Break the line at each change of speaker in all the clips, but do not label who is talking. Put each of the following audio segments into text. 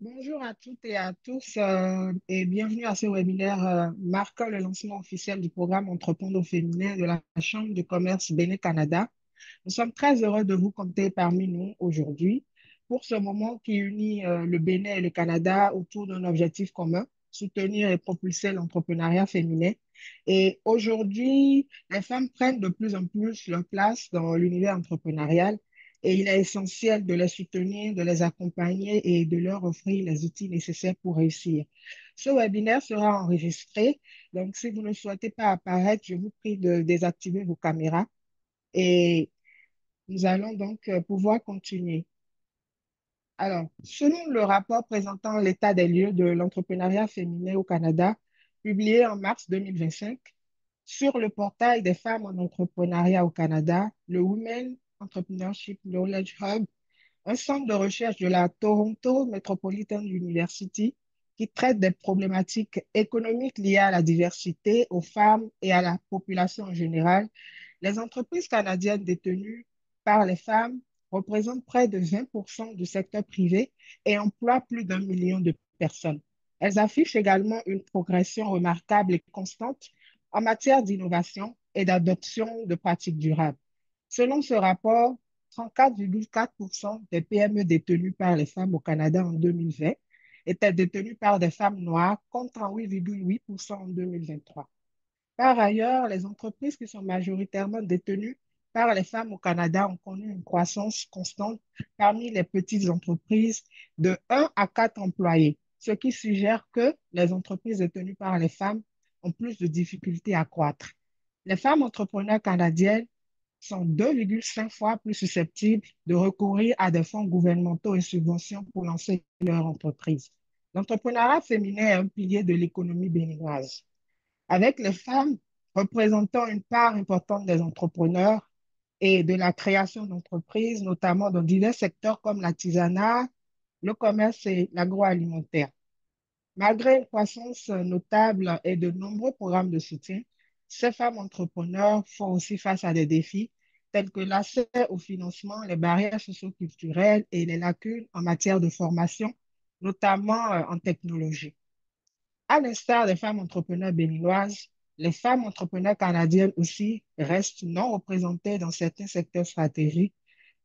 Bonjour à toutes et à tous et bienvenue à ce webinaire marquant le lancement officiel du programme Entreprendre au féminin de la Chambre de commerce Bénin-Canada. Nous sommes très heureux de vous compter parmi nous aujourd'hui pour ce moment qui unit le Bénin et le Canada autour d'un objectif commun, soutenir et propulser l'entrepreneuriat féminin. Et aujourd'hui, les femmes prennent de plus en plus leur place dans l'univers entrepreneurial et il est essentiel de les soutenir, de les accompagner et de leur offrir les outils nécessaires pour réussir. Ce webinaire sera enregistré, donc si vous ne souhaitez pas apparaître, je vous prie de désactiver vos caméras et nous allons donc pouvoir continuer. Alors, selon le rapport présentant l'état des lieux de l'entrepreneuriat féminin au Canada, publié en mars 2025, sur le portail des femmes en entrepreneuriat au Canada, le Women Entrepreneurship Knowledge Hub, un centre de recherche de la Toronto Metropolitan University qui traite des problématiques économiques liées à la diversité, aux femmes et à la population en général. Les entreprises canadiennes détenues par les femmes représentent près de 20% du secteur privé et emploient plus d'1 million de personnes. Elles affichent également une progression remarquable et constante en matière d'innovation et d'adoption de pratiques durables. Selon ce rapport, 34,4% des PME détenues par les femmes au Canada en 2020 étaient détenues par des femmes noires contre 38,8% en 2023. Par ailleurs, les entreprises qui sont majoritairement détenues par les femmes au Canada ont connu une croissance constante parmi les petites entreprises de 1 à 4 employés, ce qui suggère que les entreprises détenues par les femmes ont plus de difficultés à croître. Les femmes entrepreneurs canadiennes sont 2,5 fois plus susceptibles de recourir à des fonds gouvernementaux et subventions pour lancer leur entreprise. L'entrepreneuriat féminin est un pilier de l'économie béninoise, avec les femmes représentant une part importante des entrepreneurs et de la création d'entreprises, notamment dans divers secteurs comme l'artisanat, le commerce et l'agroalimentaire. Malgré une croissance notable et de nombreux programmes de soutien, ces femmes entrepreneurs font aussi face à des défis tels que l'accès au financement, les barrières socioculturelles et les lacunes en matière de formation, notamment en technologie. À l'instar des femmes entrepreneurs béninoises, les femmes entrepreneurs canadiennes aussi restent non représentées dans certains secteurs stratégiques.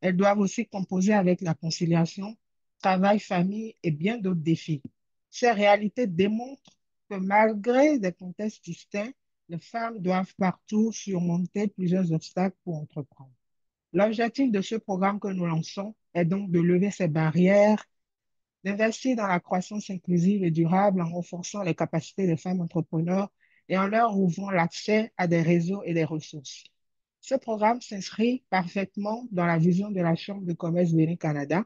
Elles doivent aussi composer avec la conciliation, travail, famille et bien d'autres défis. Ces réalités démontrent que malgré des contextes distincts, les femmes doivent partout surmonter plusieurs obstacles pour entreprendre. L'objectif de ce programme que nous lançons est donc de lever ces barrières, d'investir dans la croissance inclusive et durable en renforçant les capacités des femmes entrepreneurs et en leur ouvrant l'accès à des réseaux et des ressources. Ce programme s'inscrit parfaitement dans la vision de la Chambre de commerce Bénin-Canada,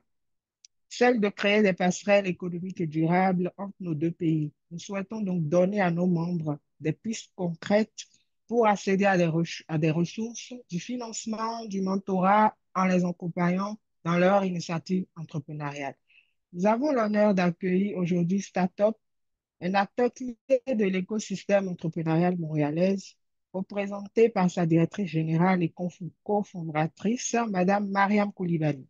celle de créer des passerelles économiques et durables entre nos deux pays. Nous souhaitons donc donner à nos membres des pistes concrètes pour accéder à des ressources, du financement, du mentorat en les accompagnant dans leur initiative entrepreneuriale. Nous avons l'honneur d'accueillir aujourd'hui Startup, un acteur clé de l'écosystème entrepreneurial montréalaise, représenté par sa directrice générale et cofondatrice, Madame Mariam Koulibaly.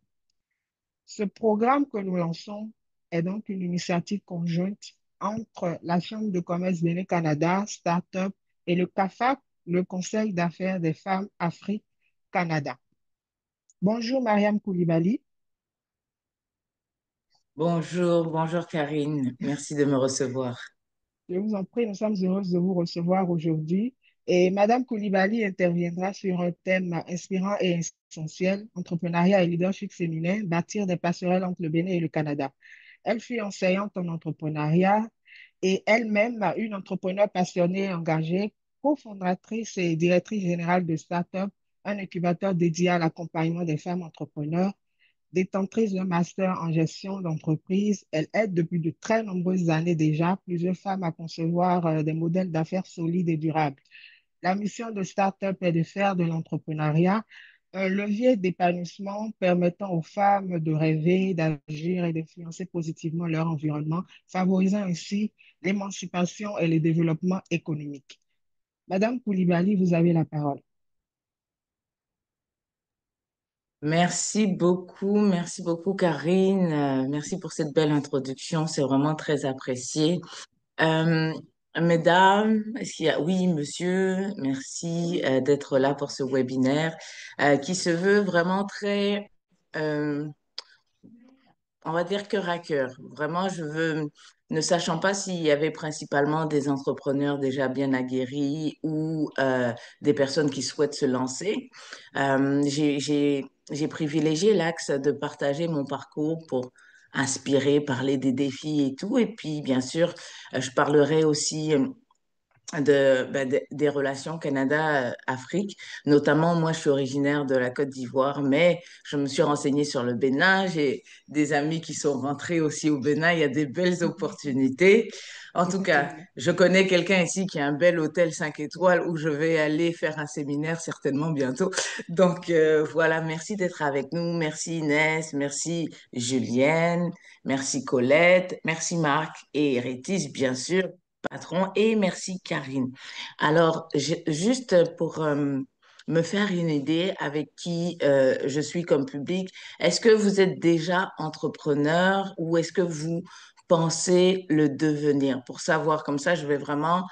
Ce programme que nous lançons est donc une initiative conjointe entre la Chambre de commerce Bénin-Canada, Startup et le CAFAC, le Conseil d'affaires des femmes Afrique-Canada. Bonjour Mariam Koulibaly.
Bonjour, bonjour Karine. Merci de me recevoir.
Je vous en prie, nous sommes heureuses de vous recevoir aujourd'hui. Et Madame Koulibaly interviendra sur un thème inspirant et essentiel, entrepreneuriat et leadership féminin, bâtir des passerelles entre le Bénin et le Canada. Elle fut enseignante en entrepreneuriat et elle-même une entrepreneur passionnée et engagée, cofondatrice et directrice générale de Startup, un incubateur dédié à l'accompagnement des femmes entrepreneurs. Détentrice d'un master en gestion d'entreprise, elle aide depuis de très nombreuses années déjà plusieurs femmes à concevoir des modèles d'affaires solides et durables. La mission de Startup est de faire de l'entrepreneuriat un levier d'épanouissement permettant aux femmes de rêver, d'agir et d'influencer positivement leur environnement, favorisant ainsi l'émancipation et le développement économique. Madame Koulibaly, vous avez la parole.
Merci beaucoup Karine. Merci pour cette belle introduction, c'est vraiment très apprécié. Euh, Mesdames, est-ce qu'il y a... Oui, monsieur, merci d'être là pour ce webinaire qui se veut vraiment très, euh, on va dire cœur à cœur. Vraiment, je veux, ne sachant pas s'il y avait principalement des entrepreneurs déjà bien aguerris ou des personnes qui souhaitent se lancer, j'ai privilégié l'axe de partager mon parcours pour inspirer, parler des défis et tout. Et puis, bien sûr, je parlerai aussi des relations Canada-Afrique. Notamment, moi, je suis originaire de la Côte d'Ivoire, mais je me suis renseignée sur le Bénin. J'ai des amis qui sont rentrés aussi au Bénin. Il y a des belles
Mhm.
opportunités. En tout cas,
Effectivement.
je connais quelqu'un ici qui a un bel hôtel 5 étoiles où je vais aller faire un séminaire certainement bientôt. Donc, voilà, merci d'être avec nous. Merci Inès, merci Julienne, merci Colette, merci Marc et Rétis, bien sûr patron, et merci Karine. Alors, juste pour me faire une idée avec qui je suis comme public, est-ce que vous êtes déjà entrepreneur ou est-ce que vous pensez le devenir? Pour savoir, comme ça, je vais vraiment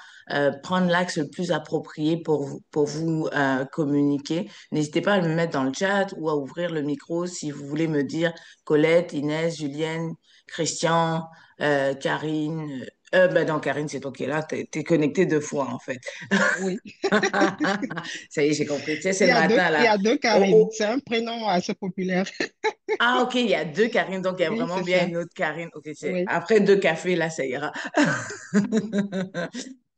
prendre l'axe le plus approprié pour vous communiquer. N'hésitez pas à me mettre dans le chat ou à ouvrir le micro si vous voulez me dire Colette, Inès, Julienne, Christian, Karine. Ben non, Karine, c'est toi qui es là. T'es connectée deux fois, en fait.
Oui.
Ça y est, j'ai compris. Tu sais, c'est le matin,
Il y
là.
a deux
Oh,
Karine.
oh.
C'est un prénom assez populaire.
Ah, OK, il y a deux Karines, donc il y a
Oui,
vraiment
c'est
bien
ça.
une autre Karine. OK, c'est
Oui.
après deux cafés, là, ça ira.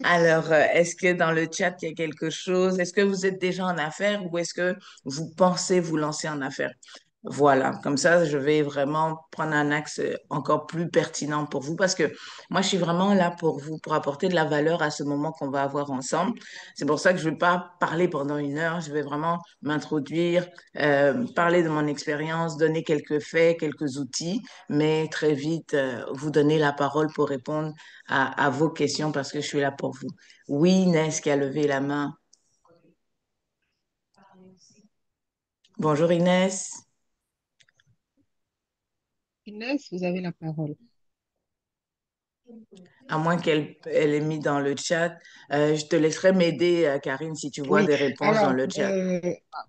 Alors, est-ce que dans le chat, il y a quelque chose? Est-ce que vous êtes déjà en affaires ou est-ce que vous pensez vous lancer en affaires? Voilà, comme ça, je vais vraiment prendre un axe encore plus pertinent pour vous parce que moi, je suis vraiment là pour vous, pour apporter de la valeur à ce moment qu'on va avoir ensemble. C'est pour ça que je ne vais pas parler pendant une heure, je vais vraiment m'introduire, parler de mon expérience, donner quelques faits, quelques outils, mais très vite, vous donner la parole pour répondre à vos questions parce que je suis là pour vous. Oui, Inès qui a levé la main. Bonjour Inès.
Inès, vous avez la parole.
À moins qu'elle ait mis dans le chat. Je te laisserai m'aider, Karine, si tu vois
Oui.
des réponses dans
Alors,
le chat.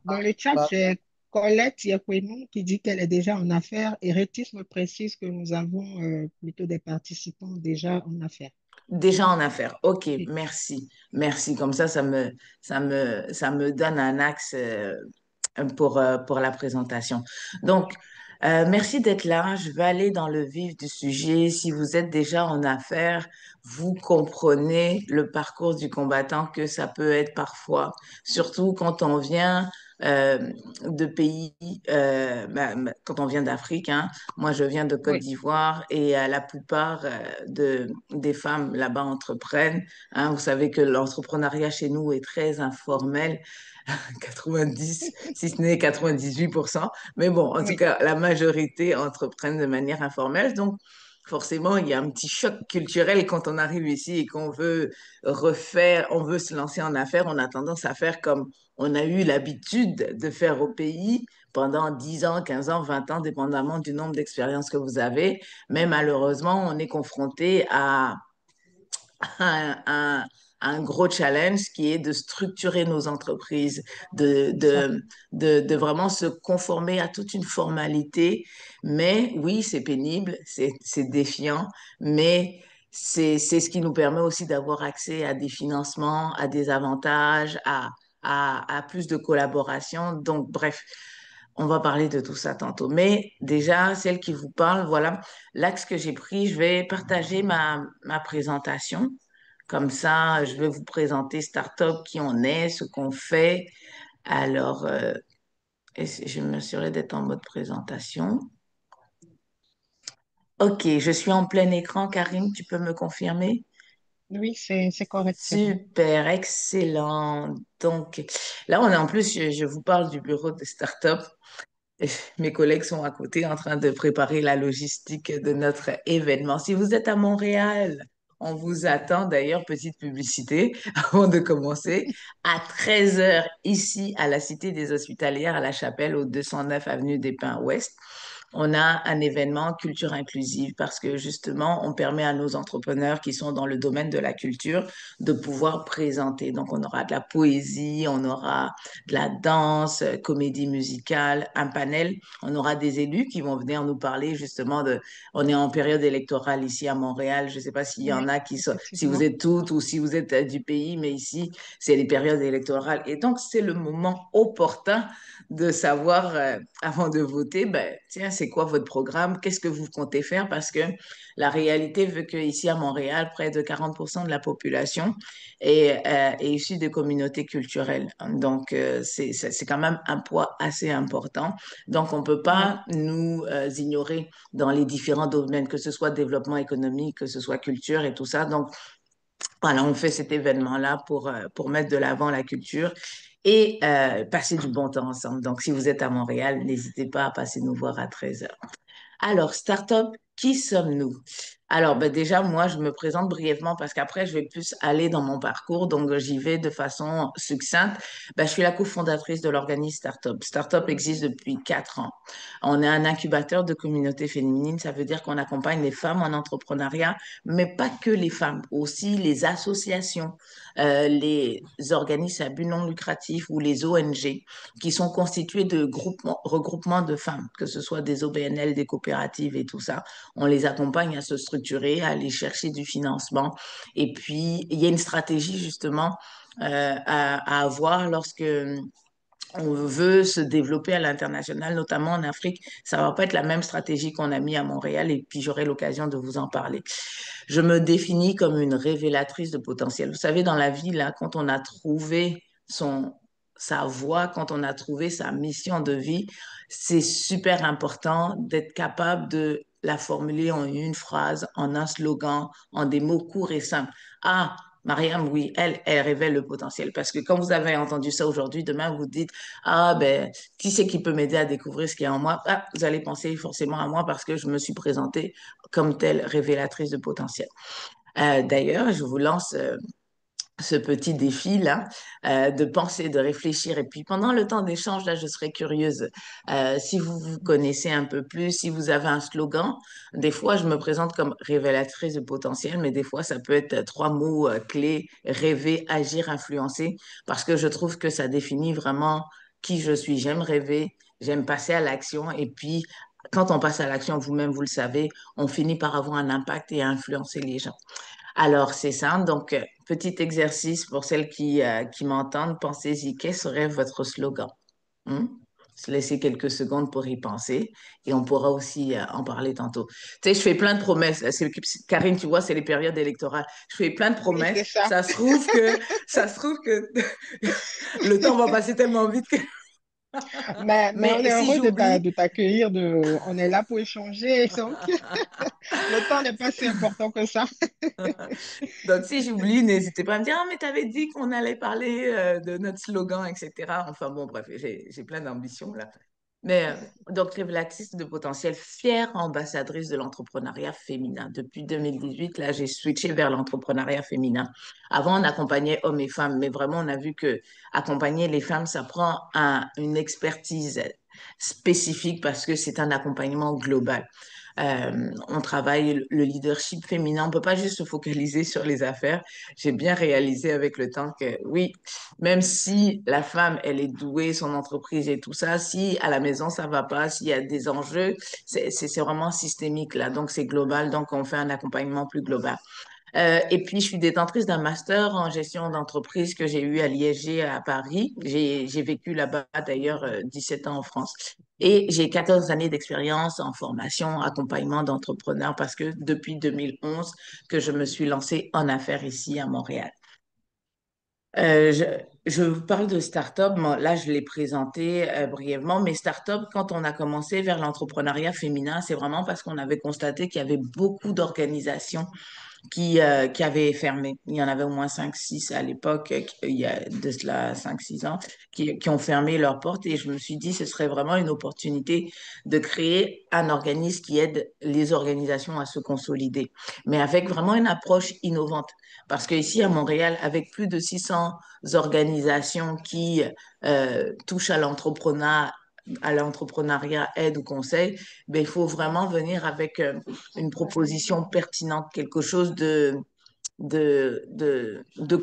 dans le chat, j'ai Colette Yekwemon qui dit qu'elle est déjà en affaires et Rétis me précise que nous avons plutôt des participants déjà en affaires.
Déjà en affaires. OK,
Oui.
merci. Merci. Comme ça me donne un axe pour la présentation. Donc, merci d'être là. Je vais aller dans le vif du sujet. Si vous êtes déjà en affaires, vous comprenez le parcours du combattant que ça peut être parfois, surtout quand on vient de pays, quand on vient d'Afrique, hein. Moi, je viens de Côte
Oui.
d'Ivoire et la plupart des femmes là-bas entreprennent, hein. Vous savez que l'entrepreneuriat chez nous est très informel. 90, si ce n'est 98%. Mais bon, en tout
Oui.
cas, la majorité entreprennent de manière informelle. Donc, forcément, il y a un petit choc culturel quand on arrive ici et qu'on veut refaire, on veut se lancer en affaires. On a tendance à faire comme on a eu l'habitude de faire au pays pendant 10 ans, 15 ans, 20 ans, dépendamment du nombre d'expériences que vous avez. Mais malheureusement, on est confronté un, un- un gros challenge qui est de structurer nos entreprises, de,
C'est ça.
de, de vraiment se conformer à toute une formalité. Mais oui, c'est pénible, c'est défiant, mais c'est ce qui nous permet aussi d'avoir accès à des financements, à des avantages, à plus de collaboration. Donc, bref, on va parler de tout ça tantôt. Mais déjà, celle qui vous parle, voilà, l'axe que j'ai pris, je vais partager ma présentation. Comme ça, je vais vous présenter Startup, qui on est, ce qu'on fait. Alors, je m'assurer d'être en mode présentation. OK, je suis en plein écran. Karine, tu peux me confirmer?
Oui, c'est correct, c'est bon.
Super, excellent. Donc, là, on est en plus, je vous parle du bureau de Startup. Mes collègues sont à côté en train de préparer la logistique de notre événement. Si vous êtes à Montréal, On vous attend d'ailleurs, petite publicité avant de commencer, à 13 heures ici à la Cité des Hospitalières à La Chapelle, au 209 avenue des Pins Ouest. On a un événement culture inclusive parce que justement, on permet à nos entrepreneurs qui sont dans le domaine de la culture de pouvoir présenter. Donc, on aura de la poésie, on aura de la danse, comédie musicale, un panel. On aura des élus qui vont venir nous parler justement de, on est en période électorale ici à Montréal. Je ne sais pas s'il y en
Oui,
a qui sont, si vous
effectivement.
êtes toutes ou si vous êtes du pays, mais ici, c'est les périodes électorales. Et donc, c'est le moment opportun de savoir, avant de voter, ben, tiens, c'est quoi votre programme? Qu'est-ce que vous comptez faire? Parce que la réalité veut qu'ici à Montréal, près de 40% de la population est issue de communautés culturelles. Donc, c'est quand même un poids assez important. Donc, on ne peut
Oui,
pas nous ignorer dans les différents domaines, que ce soit développement économique, que ce soit culture et tout ça. Donc, voilà, on fait cet événement-là pour mettre de l'avant la culture et passer du bon temps ensemble. Donc, si vous êtes à Montréal, n'hésitez pas à passer nous voir à 13 heures. Alors, Startup, qui sommes-nous? Alors, ben déjà, moi, je me présente brièvement parce qu'après, je vais plus aller dans mon parcours. Donc, j'y vais de façon succincte. Ben, je suis la cofondatrice de l'organisme Startup. Startup existe depuis 4 ans. On est un incubateur de communautés féminines. Ça veut dire qu'on accompagne les femmes en entrepreneuriat, mais pas que les femmes, aussi les associations, les organismes à but non lucratif ou les ONG qui sont constitués de regroupements de femmes, que ce soit des OBNL, des coopératives et tout ça. On les accompagne à se structurer, à aller chercher du financement. Et puis, il y a une stratégie justement à avoir lorsque on veut se développer à l'international, notamment en Afrique. Ça va pas être la même stratégie qu'on a mis à Montréal et puis j'aurai l'occasion de vous en parler. Je me définis comme une révélatrice de potentiel. Vous savez, dans la vie, là, quand on a trouvé sa voie, quand on a trouvé sa mission de vie, c'est super important d'être capable de la formuler en une phrase, en un slogan, en des mots courts et simples. Ah, Mariam, oui, elle révèle le potentiel. Parce que quand vous avez entendu ça aujourd'hui, demain, vous dites, ah, ben, qui c'est qui peut m'aider à découvrir ce qu'il y a en moi? Ah, vous allez penser forcément à moi parce que je me suis présentée comme telle révélatrice de potentiel. D'ailleurs, je vous lance ce petit défi-là, de penser, de réfléchir. Et puis pendant le temps d'échange, là, je serais curieuse. Si vous vous connaissez un peu plus, si vous avez un slogan, des fois, je me présente comme révélatrice de potentiel, mais des fois, ça peut être trois mots clés, rêver, agir, influencer, parce que je trouve que ça définit vraiment qui je suis. J'aime rêver, j'aime passer à l'action, et puis quand on passe à l'action, vous-même, vous le savez, on finit par avoir un impact et à influencer les gens. Alors, c'est ça. Donc, petit exercice pour celles qui m'entendent, pensez-y. Quel serait votre slogan? Hmm? Se laisser quelques secondes pour y penser et on pourra aussi en parler tantôt. Tu sais, je fais plein de promesses. Karine, tu vois, c'est les périodes électorales. Je fais plein de
oui,
promesses.
c'est ça.
Ça se trouve que le temps va passer tellement vite que...
Mais on
Mais
est
si
heureux
j'oublie,
de t'accueillir. On est là pour échanger. Donc, le temps n'est pas si important que ça.
donc, si j'oublie, n'hésitez pas à me dire, ah, mais t'avais dit qu'on allait parler de notre slogan, etc. Enfin, bon, bref, j'ai plein d'ambitions là. Mais donc, révélatrice de potentiel, fière ambassadrice de l'entrepreneuriat féminin. Depuis 2018, là, j'ai switché vers l'entrepreneuriat féminin. Avant, on accompagnait hommes et femmes, mais vraiment, on a vu que accompagner les femmes, ça prend une expertise spécifique parce que c'est un accompagnement global. On travaille le leadership féminin. On peut pas juste se focaliser sur les affaires. J'ai bien réalisé avec le temps que oui, même si la femme, elle est douée, son entreprise et tout ça, si à la maison ça va pas, s'il y a des enjeux, c'est vraiment systémique là. Donc c'est global. Donc on fait un accompagnement plus global. Et puis, je suis détentrice d'un master en gestion d'entreprise que j'ai eu à l'ISG à Paris. J'ai vécu là-bas d'ailleurs 17 ans en France. Et j'ai 14 années d'expérience en formation, accompagnement d'entrepreneurs parce que depuis 2011 que je me suis lancée en affaires ici à Montréal. Euh, je, je vous parle de start-up. Moi, là, je l'ai présenté brièvement, mais start-up, quand on a commencé vers l'entrepreneuriat féminin, c'est vraiment parce qu'on avait constaté qu'il y avait beaucoup d'organisations qui avaient fermé. Il y en avait au moins 5, 6 à l'époque, il y a de cela 5, 6 ans, qui ont fermé leurs portes. Et je me suis dit, ce serait vraiment une opportunité de créer un organisme qui aide les organisations à se consolider, mais avec vraiment une approche innovante. Parce qu'ici à Montréal, avec plus de 600 organisations qui touchent à l'entrepreneuriat, aide ou conseil, ben, il faut vraiment venir avec une proposition pertinente, quelque chose de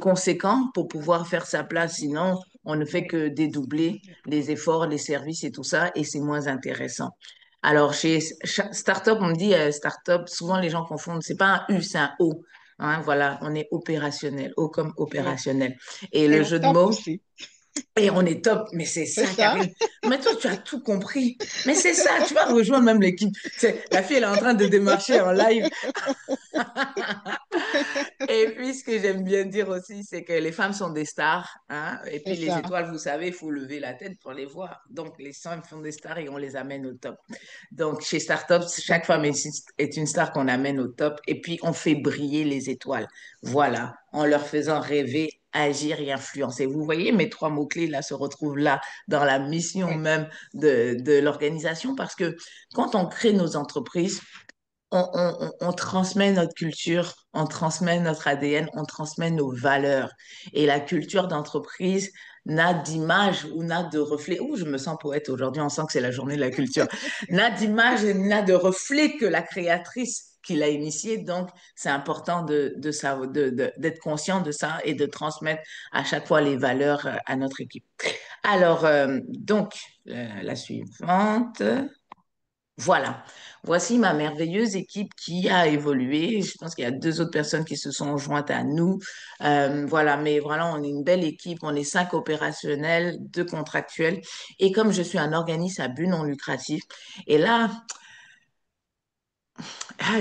conséquent pour pouvoir faire sa place. Sinon, on ne fait que dédoubler les efforts, les services et tout ça, et c'est moins intéressant. Alors, chez Startup, on me dit Startup, souvent les gens confondent, c'est pas un U, c'est un O. Hein, voilà, on est opérationnel, O comme
Oui.
opérationnel. Et
Et
le
au
jeu de
top
mots,
aussi.
et on est top, mais c'est
C'est
ça,
ça.
Karine. Mais toi, tu as tout compris. Mais c'est ça, tu vas rejoindre même l'équipe. La fille, elle est en train de démarcher en live. Et puis, ce que j'aime bien dire aussi, c'est que les femmes sont des stars, hein. Et
C'est
puis, les
ça.
étoiles, vous savez, il faut lever la tête pour les voir. Donc, les femmes font des stars et on les amène au top. Donc, chez Startup, chaque femme
Exactement.
est une star qu'on amène au top. Et puis, on fait briller les étoiles. Voilà, en leur faisant rêver, agir et influencer. Vous voyez, mes 3 mots-clés, là, se retrouvent là, dans la mission
Oui.
même de l'organisation. Parce que quand on crée nos entreprises, on transmet notre culture, on transmet notre ADN, on transmet nos valeurs. Et la culture d'entreprise n'a d'image ou n'a de reflet. Ouh, je me sens poète aujourd'hui, on sent que c'est la journée de la culture. N'a d'image et n'a de reflet que la créatrice qui l'a initiée. Donc, c'est important d'être conscient de ça et de transmettre à chaque fois les valeurs à notre équipe. Alors, la suivante. Voilà. Voici ma merveilleuse équipe qui a évolué. Je pense qu'il y a 2 autres personnes qui se sont jointes à nous. Voilà, mais voilà, on est une belle équipe. On est 5 opérationnels, 2 contractuels. Et comme je suis un organisme à but non lucratif, et là,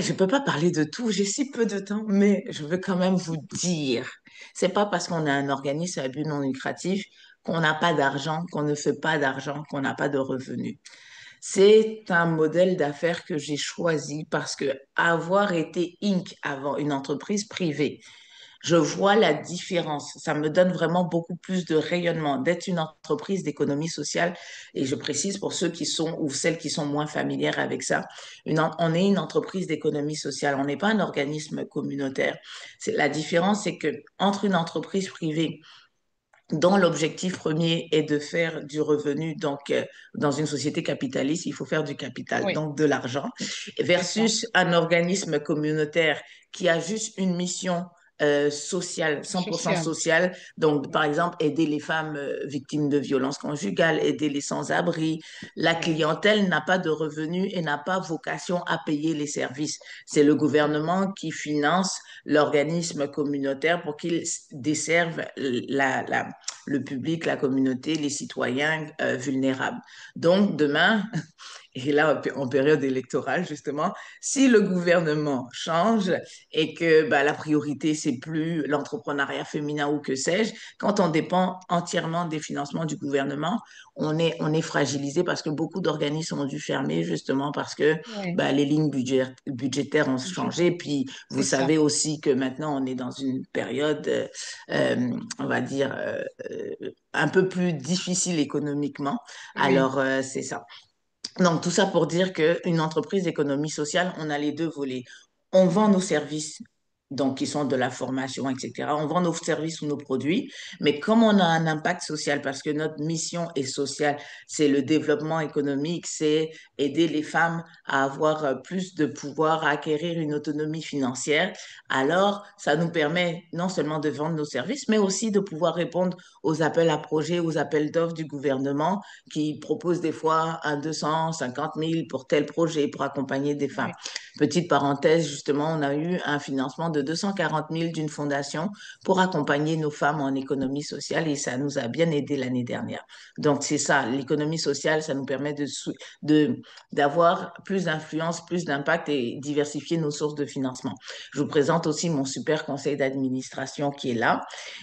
je ne peux pas parler de tout. J'ai si peu de temps, mais je veux quand même vous dire, c'est pas parce qu'on a un organisme à but non lucratif qu'on n'a pas d'argent, qu'on ne fait pas d'argent, qu'on n'a pas de revenus. C'est un modèle d'affaires que j'ai choisi parce que avoir été Inc. avant une entreprise privée, je vois la différence. Ça me donne vraiment beaucoup plus de rayonnement d'être une entreprise d'économie sociale. Et je précise pour ceux qui sont ou celles qui sont moins familières avec ça, on est une entreprise d'économie sociale. On n'est pas un organisme communautaire. La différence, c'est que entre une entreprise privée dont l'objectif premier est de faire du revenu. Donc, dans une société capitaliste, il faut faire du capital,
Oui.
donc de l'argent,
C'est ça.
versus un organisme communautaire qui a juste une mission sociale, 100%
Social.
sociale. Donc,
Oui.
par exemple, aider les femmes victimes de violences conjugales, aider les sans-abri. La
Oui.
clientèle n'a pas de revenus et n'a pas vocation à payer les services. C'est le gouvernement qui finance l'organisme communautaire pour qu'il desserve le public, la communauté, les citoyens vulnérables. Donc, demain, et là, en période électorale, justement, si le gouvernement change et que bah, la priorité, c'est plus l'entrepreneuriat féminin ou que sais-je, quand on dépend entièrement des financements du gouvernement, on est fragilisé parce que beaucoup d'organismes ont dû fermer justement parce que
Oui.
bah, les lignes budgétaires ont changé. Puis, vous
C'est ça.
savez aussi que maintenant, on est dans une période, on va dire, un peu plus difficile économiquement.
Oui.
Alors, c'est ça. Donc, tout ça pour dire qu'une entreprise d'économie sociale, on a les 2 volets. On vend nos services, donc qui sont de la formation, etc. On vend nos services ou nos produits, mais comme on a un impact social, parce que notre mission est sociale, c'est le développement économique, c'est aider les femmes à avoir plus de pouvoir, à acquérir une autonomie financière, alors ça nous permet non seulement de vendre nos services, mais aussi de pouvoir répondre aux appels à projets, aux appels d'offres du gouvernement qui propose des fois un 250 000 pour tel projet pour accompagner des femmes.
Oui.
Petite parenthèse, justement, on a eu un financement de 240 000 d'une fondation pour accompagner nos femmes en économie sociale et ça nous a bien aidé l'année dernière. Donc, c'est ça, l'économie sociale, ça nous permet de, d'avoir plus d'influence, plus d'impact et diversifier nos sources de financement. Je vous présente aussi mon super conseil d'administration qui est là.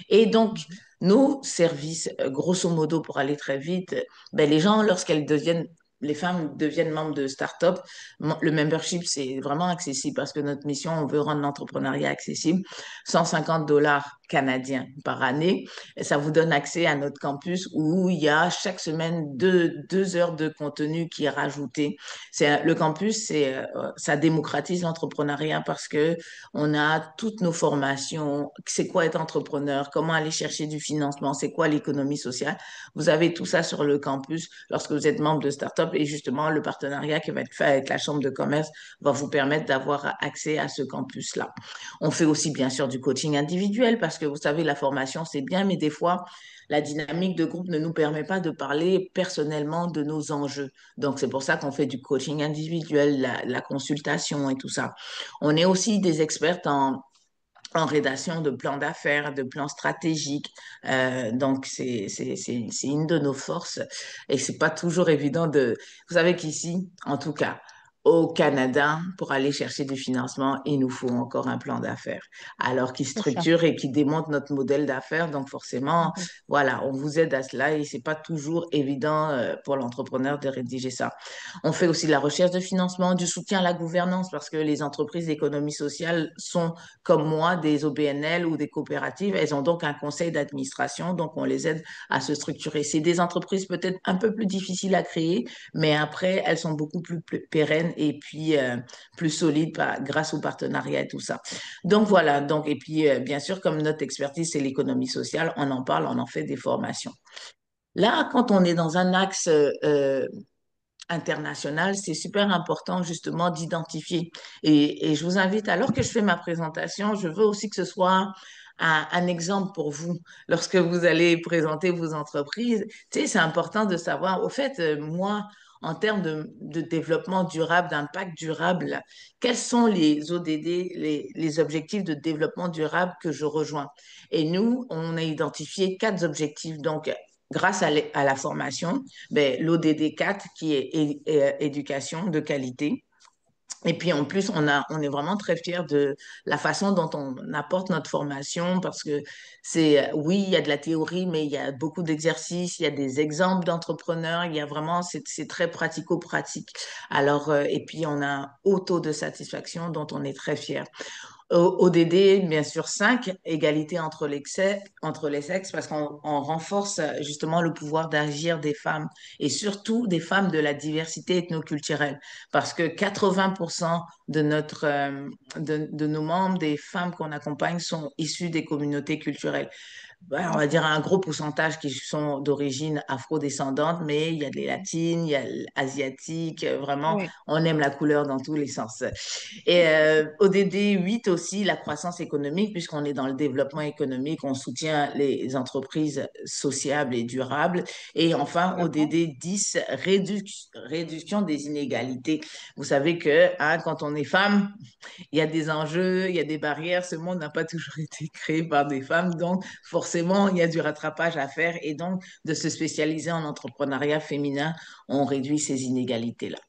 Et donc, nos services, grosso modo, pour aller très vite, ben, les gens, lorsqu'elles deviennent les femmes deviennent membres de start-up, le membership, c'est vraiment accessible parce que notre mission, on veut rendre l'entrepreneuriat accessible. 150 dollars canadiens par année. Et ça vous donne accès à notre campus où il y a chaque semaine 2 heures de contenu qui est rajouté. Le campus, ça démocratise l'entrepreneuriat parce que on a toutes nos formations. C'est quoi être entrepreneur? Comment aller chercher du financement? C'est quoi l'économie sociale? Vous avez tout ça sur le campus lorsque vous êtes membre de start-up et justement, le partenariat qui va être fait avec la Chambre de commerce va vous permettre d'avoir accès à ce campus-là. On fait aussi, bien sûr, du coaching individuel parce que vous savez, la formation, c'est bien, mais des fois, la dynamique de groupe ne nous permet pas de parler personnellement de nos enjeux. Donc, c'est pour ça qu'on fait du coaching individuel, la consultation et tout ça. On est aussi des experts en rédaction de plans d'affaires, de plans stratégiques. Donc, c'est une de nos forces et c'est pas toujours évident de... Vous savez qu'ici, en tout cas, au Canada, pour aller chercher du financement, il nous faut encore un plan d'affaires. Alors, qui
C'est ça.
structure et qui démontre notre modèle d'affaires. Donc, forcément,
Mhm.
voilà, on vous aide à cela et c'est pas toujours évident pour l'entrepreneur de rédiger ça. On fait aussi de la recherche de financement, du soutien à la gouvernance parce que les entreprises d'économie sociale sont comme moi, des OBNL ou des coopératives. Elles ont donc un conseil d'administration, donc on les aide à se structurer. C'est des entreprises peut-être un peu plus difficiles à créer, mais après, elles sont beaucoup plus pérennes et puis plus solides grâce au partenariat et tout ça. Donc voilà, donc, et puis bien sûr, comme notre expertise, c'est l'économie sociale, on en parle, on en fait des formations. Là, quand on est dans un axe international, c'est super important justement d'identifier. Et je vous invite, alors que je fais ma présentation, je veux aussi que ce soit un exemple pour vous lorsque vous allez présenter vos entreprises. Tu sais, c'est important de savoir, au fait, moi, en termes de développement durable, d'impact durable, quels sont les ODD, les objectifs de développement durable que je rejoins? Et nous, on a identifié 4 objectifs. Donc, grâce à la formation, ben, l'ODD 4 qui est éducation de qualité. Et puis en plus, on est vraiment très fiers de la façon dont on apporte notre formation parce que oui, il y a de la théorie, mais il y a beaucoup d'exercices, il y a des exemples d'entrepreneurs, il y a vraiment, c'est très pratico-pratique. Alors, et puis on a un haut taux de satisfaction dont on est très fiers. ODD, bien sûr, 5 égalité entre les sexes, parce qu'on renforce justement le pouvoir d'agir des femmes et surtout des femmes de la diversité ethnoculturelle, parce que 80% de nos membres, des femmes qu'on accompagne, sont issues des communautés culturelles. Ouais, on va dire
D'accord.
un gros pourcentage qui sont d'origine afro-descendante, mais il y a des latines, il y a l'asiatique, vraiment,
Oui,
on aime la couleur dans tous les sens. Et ODD 8 aussi, la croissance économique, puisqu'on est dans le développement économique, on soutient les entreprises sociables et durables. Et enfin,
d'accord.
ODD 10, réduction des inégalités. Vous savez que quand on est femme, il y a des enjeux, il y a des barrières. Ce monde n'a pas toujours été créé par des femmes, donc forcément, il y a du rattrapage à faire. Et donc, de se spécialiser en entrepreneuriat féminin, on réduit ces inégalités-là.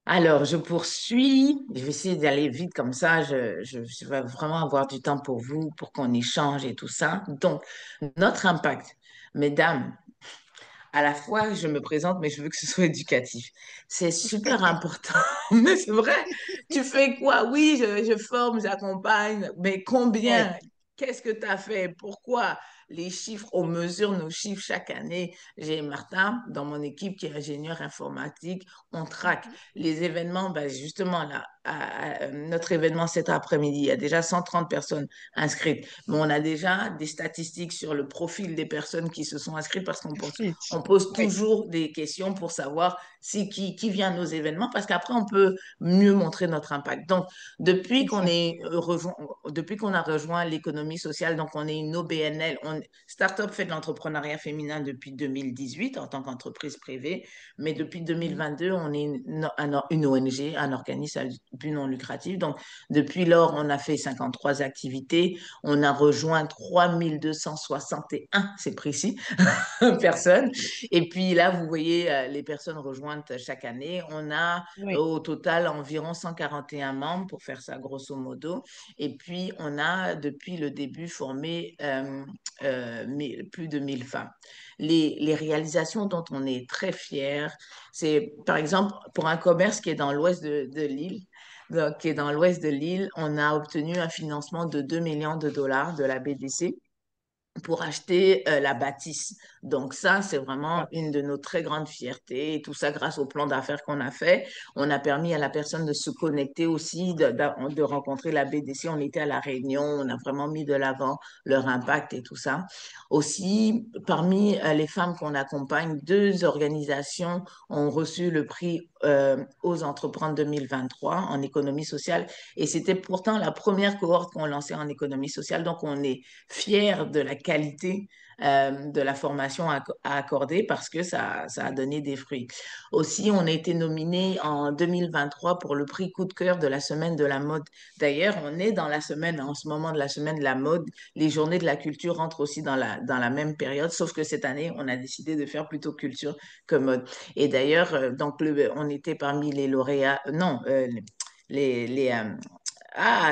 Alors, je poursuis. Je vais essayer d'aller vite comme ça. Je vais vraiment avoir du temps pour vous, pour qu'on échange et tout ça. Donc, notre impact, mesdames, à la fois, je me présente, mais je veux que ce soit éducatif. C'est super important. Mais c'est vrai. Tu fais quoi? Oui, je forme, j'accompagne, mais
Oui,
combien? Qu'est-ce que tu as fait? Pourquoi? Les chiffres, on mesure nos chiffres chaque année. J'ai Martin dans mon équipe qui est ingénieur informatique. On traque
mhm.
les événements. Ben justement, là, notre événement cet après-midi, il y a déjà 130 personnes inscrites. Mais on a déjà des statistiques sur le profil des personnes qui se sont inscrites parce
Inscrite.
on pose
Oui,
toujours des questions pour savoir qui vient à nos événements parce qu'après, on peut mieux montrer notre impact. Donc, depuis
c'est
qu'on
ça.
est rejoint, depuis qu'on a rejoint l'économie sociale, donc on est une OBNL, Startup fait de l'entrepreneuriat féminin depuis 2018 en tant qu'entreprise privée, mais depuis
Mhm.
2022, on est une ONG, un organisme à but non lucratif. Donc, depuis lors, on a fait 53 activités, on a rejoint 3261, c'est précis, personnes. Et puis là, vous voyez les personnes rejointes chaque année. On a
Oui,
au total environ 141 membres, pour faire ça grosso modo. Et puis, on a depuis le début formé plus de 1000 femmes. Les réalisations dont on est très fiers, c'est par exemple pour un commerce qui est dans l'ouest de l'île, donc, qui est dans l'ouest de l'île, on a obtenu un financement de 2 millions de dollars de la BDC pour acheter la bâtisse. Donc ça, c'est vraiment une de nos très grandes fiertés. Et tout ça grâce au plan d'affaires qu'on a fait. On a permis à la personne de se connecter aussi, de rencontrer la BDC. On était à La Réunion, on a vraiment mis de l'avant leur impact et tout ça. Aussi, parmi les femmes qu'on accompagne, deux organisations ont reçu le prix aux entrepreneurs 2023 en économie sociale. Et c'était pourtant la première cohorte qu'on lançait en économie sociale. Donc, on est fiers de la qualité de la formation à accorder parce que ça a donné des fruits. Aussi, on a été nominé en 2023 pour le prix coup de cœur de la semaine de la mode. D'ailleurs, on est dans la semaine, en ce moment de la semaine de la mode. Les journées de la culture rentrent aussi dans la même période, sauf que cette année, on a décidé de faire plutôt culture que mode. Et d'ailleurs, donc, on était parmi les lauréats, non,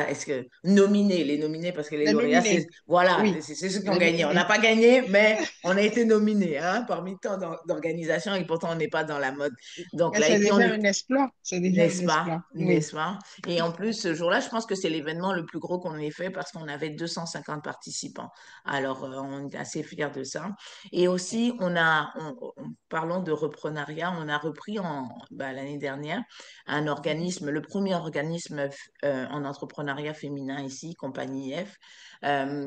est-ce que les nominés parce que les
Les
lauréats, c'est
nominés,
voilà,
oui,
c'est ceux qui ont
les
gagné. On n'a
nominés.
pas gagné, mais on a été nominés hein, parmi tant d'organisations et pourtant on n'est pas dans la mode. Donc
Mais
là, et
c'est
puis on
déjà
est
un exploit, c'est déjà un
n'est-ce pas?
exploit, oui.
N'est-ce pas? Et en plus, ce jour-là, je pense que c'est l'événement le plus gros qu'on ait fait parce qu'on avait 250 participants. Alors, on est assez fiers de ça. Et aussi, parlons de reprenariat, on a repris l'année dernière un organisme, le premier organisme en entrepreneuriat féminin ici, Compagnie F,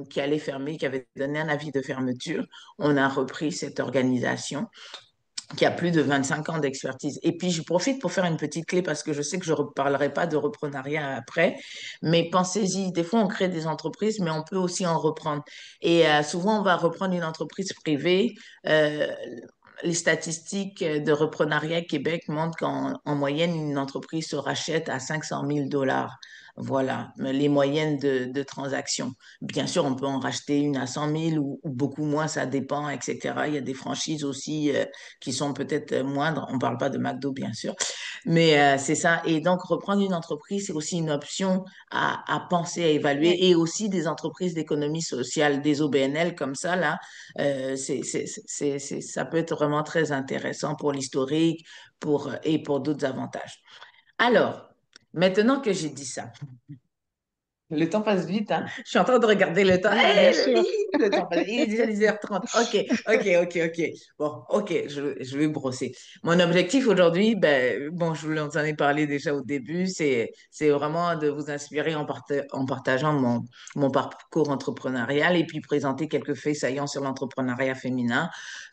qui allait fermer, qui avait donné un avis de fermeture. On a repris cette organisation qui a plus de 25 ans d'expertise. Et puis, je profite pour faire une petite clé parce que je sais que je ne reparlerai pas de reprenariat après, mais pensez-y, des fois, on crée des entreprises, mais on peut aussi en reprendre. Et souvent, on va reprendre une entreprise privée. Euh, les statistiques de reprenariat Québec montrent qu'en moyenne, une entreprise se rachète à 500 000 dollars. Voilà, les moyennes de transactions. Bien sûr, on peut en racheter une à 100 000 ou beaucoup moins, ça dépend, etc. Il y a des franchises aussi qui sont peut-être moindres. On ne parle pas de McDo, bien sûr, mais c'est ça. Et donc, reprendre une entreprise, c'est aussi une option à penser, à
Oui,
évaluer, et aussi des entreprises d'économie sociale, des OBNL comme ça, là, ça peut être vraiment très intéressant pour l'historique et pour d'autres avantages. Alors, maintenant que j'ai dit ça, le temps passe vite, hein? Je suis en train de regarder le temps.
oui, bien sûr.
Le temps passe. Il est déjà 10h30. OK, OK, OK, OK. Bon, OK, je vais brosser. Mon objectif aujourd'hui, ben, bon, je vous en ai parlé déjà au début, c'est vraiment de vous inspirer en partageant mon parcours entrepreneurial et puis présenter quelques faits saillants sur l'entrepreneuriat féminin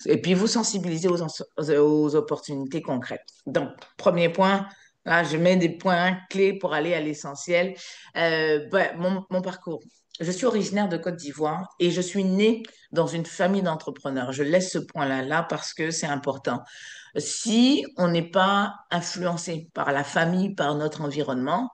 et puis vous sensibiliser aux opportunités concrètes. Donc, premier point, là, je mets des points clés pour aller à l'essentiel. Mon parcours. Je suis originaire de Côte d'Ivoire et je suis née dans une famille d'entrepreneurs. Je laisse ce point-là là parce que c'est important. Si on n'est pas influencé par la famille, par notre environnement,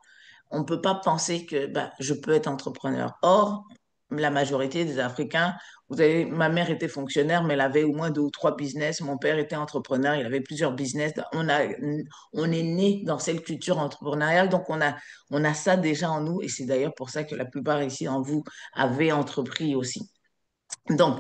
on ne peut pas penser que je peux être entrepreneur. Or, la majorité des Africains, ma mère était fonctionnaire, mais elle avait au moins deux ou trois business. Mon père était entrepreneur, il avait plusieurs business. On est né dans cette culture entrepreneuriale, donc on a ça déjà en nous, et c'est d'ailleurs pour ça que la plupart ici en vous avaient entrepris aussi. Donc,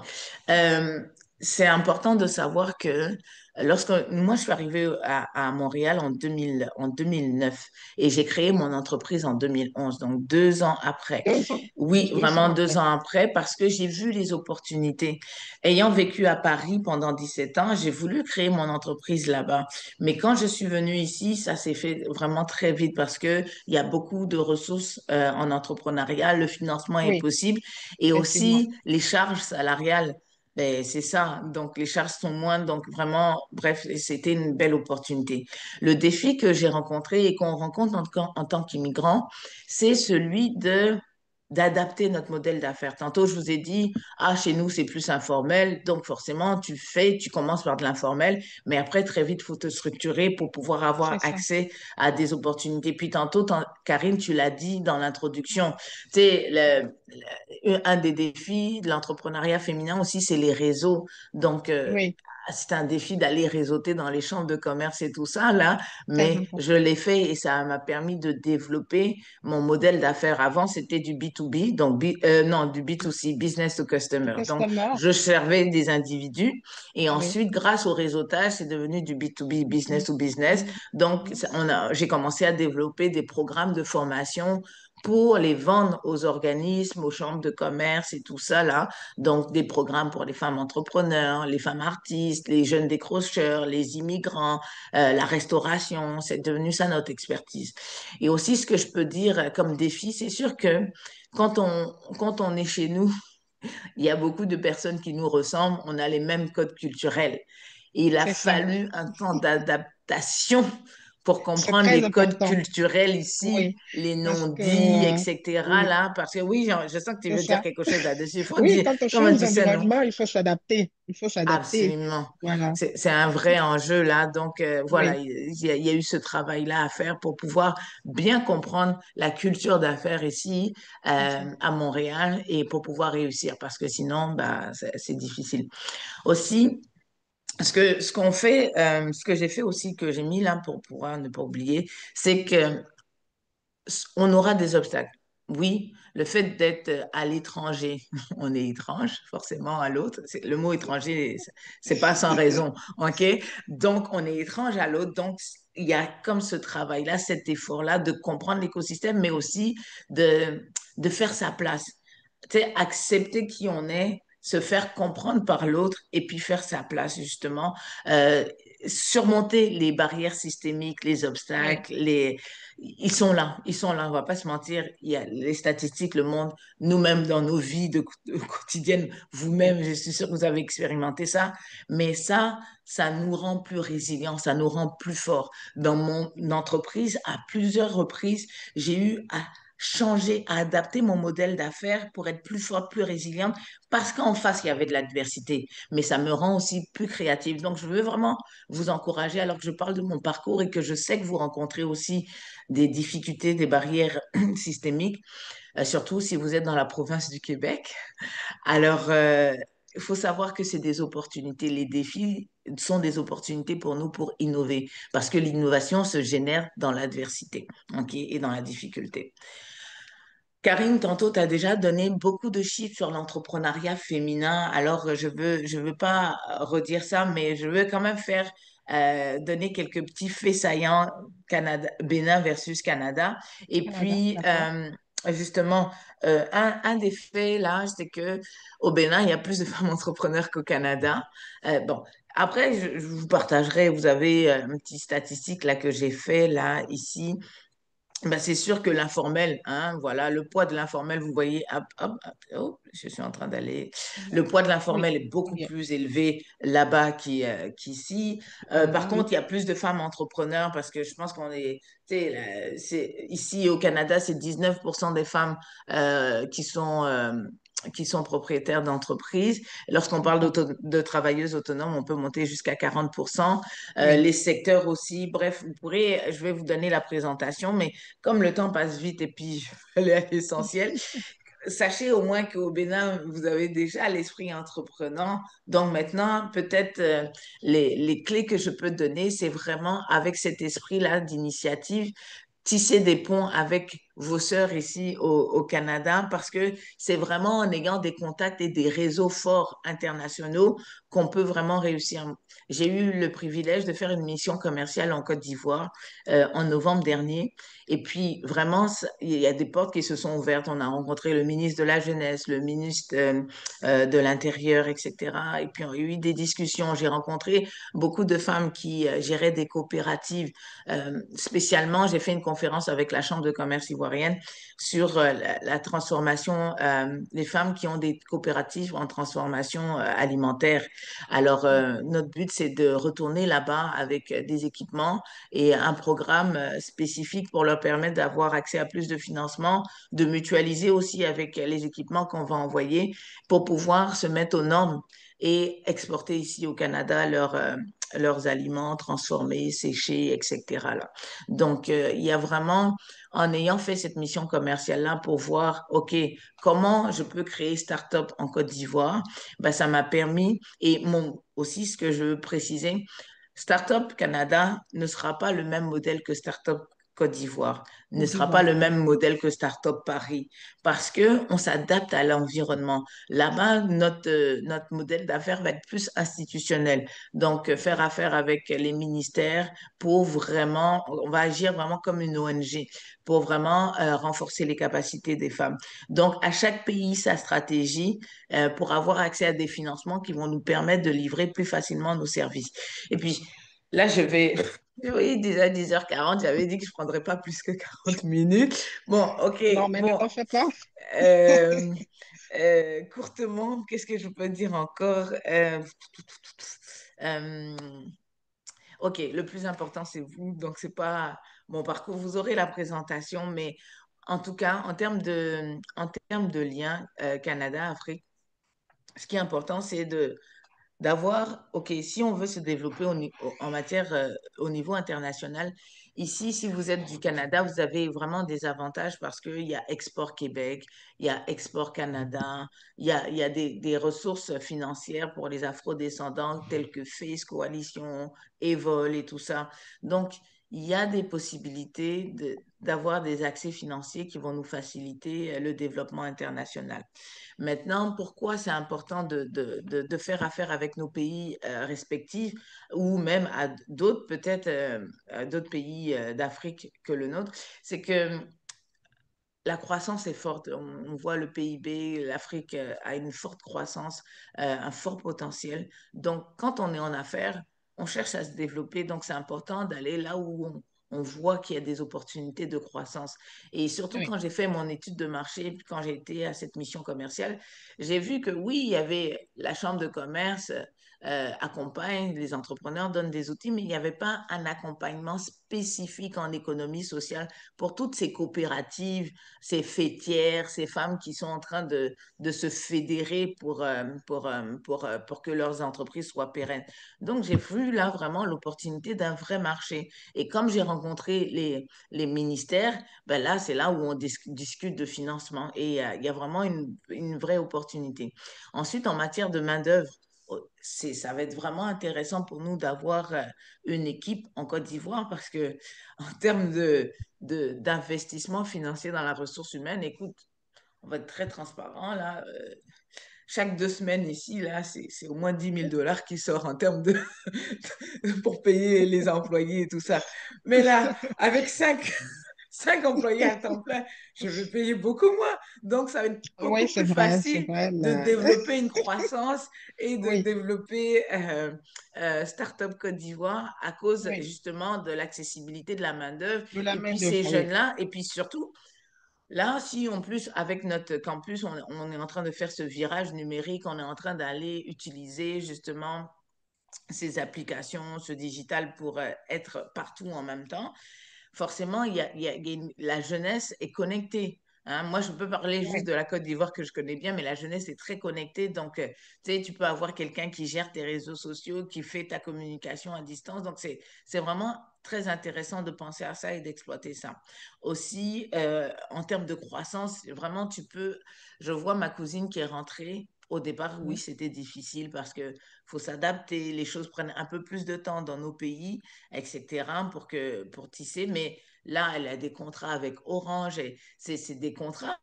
euh, c'est important de savoir que lorsque moi je suis arrivée à Montréal en 2009 et j'ai créé mon entreprise en 2011, donc 2 ans après.
2 ans,
Oui,
deux
vraiment
ans
deux
après.
ans après parce que j'ai vu les opportunités. Ayant vécu à Paris pendant 17 ans, j'ai voulu créer mon entreprise là-bas. Mais quand je suis venue ici, ça s'est fait vraiment très vite parce que il y a beaucoup de ressources en entrepreneuriat, le financement est
Oui,
possible et
effectivement.
aussi les charges salariales. Ben, c'est ça. Donc, les charges sont moindres. Donc, vraiment, bref, c'était une belle opportunité. Le défi que j'ai rencontré et qu'on rencontre en tant qu'immigrant, c'est celui d'adapter notre modèle d'affaires. Tantôt, je vous ai dit, ah, chez nous, c'est plus informel. Donc, forcément, tu commences par de l'informel, mais après, très vite, il faut te structurer pour pouvoir avoir
C'est ça.
accès à des opportunités. Puis tantôt, Karine, tu l'as dit dans l'introduction, tu sais, un des défis de l'entrepreneuriat féminin aussi, c'est les réseaux. Donc,
Oui,
c'est un défi d'aller réseauter dans les chambres de commerce et tout ça, là,
Très
mais je
important.
l'ai fait et ça m'a permis de développer mon modèle d'affaires. Avant, c'était du B2B, donc non, du B2C, business to
Le
customer. Donc,
customer,
je servais des individus et
oui.
ensuite, grâce au réseautage, c'est devenu du B2B, business to business. Donc, j'ai commencé à développer des programmes de formation pour les vendre aux organismes, aux chambres de commerce et tout ça, là. Donc, des programmes pour les femmes entrepreneurs, les femmes artistes, les jeunes décrocheurs, les immigrants, la restauration. C'est devenu ça notre expertise. Et aussi, ce que je peux dire comme défi, c'est sûr que quand on est chez nous, il y a beaucoup de personnes qui nous ressemblent, on a les mêmes codes culturels. Et il a
C'est ça.
fallu un temps d'adaptation pour
C'est
comprendre
très
les codes
important.
culturels ici,
Oui.
les
Parce que,
non-dits, etc.
oui,
là, parce que oui, je sens que tu
c'est
veux dire
ça.
quelque chose là-dessus. Il faut
Oui,
dire,
quand on
comme on
change
dit ça, non?
d'environnement, il faut s'adapter. Il faut s'adapter.
Absolument.
Voilà.
C'est un vrai enjeu là. Donc, voilà,
Oui.
il y a eu ce travail-là à faire pour pouvoir bien comprendre la culture d'affaires ici à Montréal et pour pouvoir réussir parce que sinon, bah, c'est difficile. Aussi, ce qu'on fait, ce que j'ai fait aussi, que j'ai mis là pour pouvoir ne pas oublier, c'est que on aura des obstacles. Oui, le fait d'être à l'étranger, on est étrange forcément à l'autre. Le mot étranger, c'est pas sans raison, ok? Donc, on est étrange à l'autre. Donc, il y a comme ce travail-là, cet effort-là de comprendre l'écosystème, mais aussi de faire sa place. Tu sais, accepter qui on est, se faire comprendre par l'autre et puis faire sa place, justement. Euh, Surmonter les barrières systémiques, les
Oui.
obstacles, ils sont là, on va pas se mentir. Il y a les statistiques, le monde, nous-mêmes dans nos vies de quotidiennes, vous-même, je suis sûre que vous avez expérimenté ça, mais ça nous rend plus résilients, ça nous rend plus forts. Dans mon entreprise, à plusieurs reprises, j'ai eu à changer, à adapter mon modèle d'affaires pour être plus forte, plus résiliente, parce qu'en face, il y avait de l'adversité. Mais ça me rend aussi plus créative. Donc, je veux vraiment vous encourager, alors que je parle de mon parcours et que je sais que vous rencontrez aussi des difficultés, des barrières systémiques, surtout si vous êtes dans la province du Québec. Alors, il faut savoir que c'est des opportunités. Les défis sont des opportunités pour nous pour innover, parce que l'innovation se génère dans l'adversité, ok, et dans la difficulté. Karine, tantôt, tu as déjà donné beaucoup de chiffres sur l'entrepreneuriat féminin. Alors, je veux pas redire ça, mais je veux quand même faire donner quelques petits faits saillants Canada, Bénin versus Canada. Et
Canada,
puis,
d'accord.
justement, un des faits là, c'est que au Bénin, il y a plus de femmes entrepreneurs qu'au Canada. Bon, après, je vous partagerai. Vous avez un petit statistique là que j'ai fait là ici. Ben, c'est sûr que l'informel, hein, voilà, le poids de l'informel, vous voyez, hop, hop, hop, oh, je suis en train d'aller. Le poids de
Oui.
l'informel est beaucoup
Bien.
plus élevé là-bas qu'ici. Par
Canada,
contre,
oui.
il y a plus de femmes entrepreneurs parce que je pense qu'on est, tu sais, ici au Canada, c'est 19% des femmes qui sont propriétaires d'entreprises. Lorsqu'on parle
D'accord.
de travailleuses autonomes, on peut monter jusqu'à 40%.
Oui.
Les secteurs aussi, bref, je vais vous donner la présentation, mais comme le temps passe vite et puis je vais aller à l'essentiel, sachez au moins qu'au Bénin, vous avez déjà l'esprit entreprenant. Donc maintenant, peut-être les clés que je peux donner, c'est vraiment avec cet esprit-là d'initiative, tisser des ponts avec vos sœurs ici au Canada parce que c'est vraiment en ayant des contacts et des réseaux forts internationaux qu'on peut vraiment réussir. J'ai eu le privilège de faire une mission commerciale en Côte d'Ivoire en novembre dernier et puis vraiment, il y a des portes qui se sont ouvertes. On a rencontré le ministre de la Jeunesse, le ministre de l'Intérieur, etc. Et puis on a eu des discussions. J'ai rencontré beaucoup de femmes qui géraient des coopératives. Spécialement, j'ai fait une conférence avec la Chambre de commerce ivoirienne sur la transformation, les femmes qui ont des coopératives en transformation alimentaire. Alors, notre but, c'est de retourner là-bas avec des équipements et un programme spécifique pour leur permettre d'avoir accès à plus de financement, de mutualiser aussi avec les équipements qu'on va envoyer pour pouvoir se mettre aux normes et exporter ici au Canada leurs aliments transformés, séchés, etc. là. Donc, il y a vraiment, en ayant fait cette mission commerciale-là pour voir, OK, comment je peux créer start-up en Côte d'Ivoire, ben, ça m'a permis, et aussi ce que je veux préciser, Startup Canada ne sera pas le même modèle que Startup Côte d'Ivoire, ne
Côte
sera pas
d'Ivoire.
le même modèle que Startup Paris, parce que on s'adapte à l'environnement. Là-bas, notre modèle d'affaires va être plus institutionnel. Donc, faire affaire avec les ministères pour vraiment, on va agir vraiment comme une ONG pour vraiment renforcer les capacités des femmes. Donc, à chaque pays, sa stratégie pour avoir accès à des financements qui vont nous permettre de livrer plus facilement nos services. Et puis, là, je vais... Oui, déjà 10h40, j'avais dit que je ne prendrais pas plus que 40 minutes. Bon, OK,
Non, mais ne
bon.
t'en fais pas.
Euh, courtement, qu'est-ce que je peux dire encore? Euh, OK, le plus important, c'est vous. Donc, c'est pas mon parcours. Vous aurez la présentation, mais en tout cas, en termes de lien Canada-Afrique, ce qui est important, c'est d'avoir, OK, si on veut se développer en matière, au niveau international, ici, si vous êtes du Canada, vous avez vraiment des avantages parce qu'il y a Export Québec, il y a Export Canada, il y a des ressources financières pour les afro-descendants telles que FACE, Coalition, Evol et tout ça. Donc, il y a des possibilités d'avoir des accès financiers qui vont nous faciliter le développement international. Maintenant, pourquoi c'est important de faire affaire avec nos pays respectifs ou même à d'autres, peut-être à d'autres pays d'Afrique que le nôtre, c'est que la croissance est forte. On voit le PIB, l'Afrique a une forte croissance, un fort potentiel. Donc, quand on est en affaires, on cherche à se développer. Donc, c'est important d'aller là où on voit qu'il y a des opportunités de croissance. Et surtout
Oui,
quand j'ai fait mon étude de marché, puis quand j'ai été à cette mission commerciale, j'ai vu que oui, il y avait la chambre de commerce accompagne les entrepreneurs, donne des outils, mais il n'y avait pas un accompagnement spécifique en économie sociale pour toutes ces coopératives, ces fêtières, ces femmes qui sont en train de se fédérer pour que leurs entreprises soient pérennes. Donc, j'ai vu là vraiment l'opportunité d'un vrai marché. Et comme j'ai rencontré les ministères, ben là, c'est là où on discute de financement et il y a vraiment une vraie opportunité. Ensuite, en matière de main-d'œuvre, ça va être vraiment intéressant pour nous d'avoir une équipe en Côte d'Ivoire parce que en termes d'investissement financier dans la ressource humaine, écoute, on va être très transparent là. Chaque 2 semaines ici, là, c'est au moins 10 000 $ qui sort en termes pour payer les employés et tout ça. Mais là, avec cinq employés à temps plein, je vais payer beaucoup moins. Donc, ça va être
oui,
beaucoup plus
c'est
facile
vrai,
de
mais
développer une croissance et de
oui,
développer Startup Côte d'Ivoire à cause
oui,
justement de l'accessibilité de la main-d'œuvre.
de la
Et puis,
main-d'œuvre,
ces
oui.
jeunes-là, et puis surtout, là, si en plus, avec notre campus, on est en train de faire ce virage numérique, on est en train d'aller utiliser justement ces applications, ce digital pour être partout en même temps, forcément, la jeunesse est connectée. Hein. Moi, je peux parler juste
Oui,
de la Côte d'Ivoire que je connais bien, mais la jeunesse est très connectée. Donc, tu sais, tu peux avoir quelqu'un qui gère tes réseaux sociaux, qui fait ta communication à distance. Donc, c'est vraiment très intéressant de penser à ça et d'exploiter ça. Aussi, en termes de croissance, vraiment, je vois ma cousine qui est rentrée. Au départ, oui,
oui,
c'était difficile parce que faut s'adapter, les choses prennent un peu plus de temps dans nos pays, etc., pour tisser. Mais là, elle a des contrats avec Orange et c'est des contrats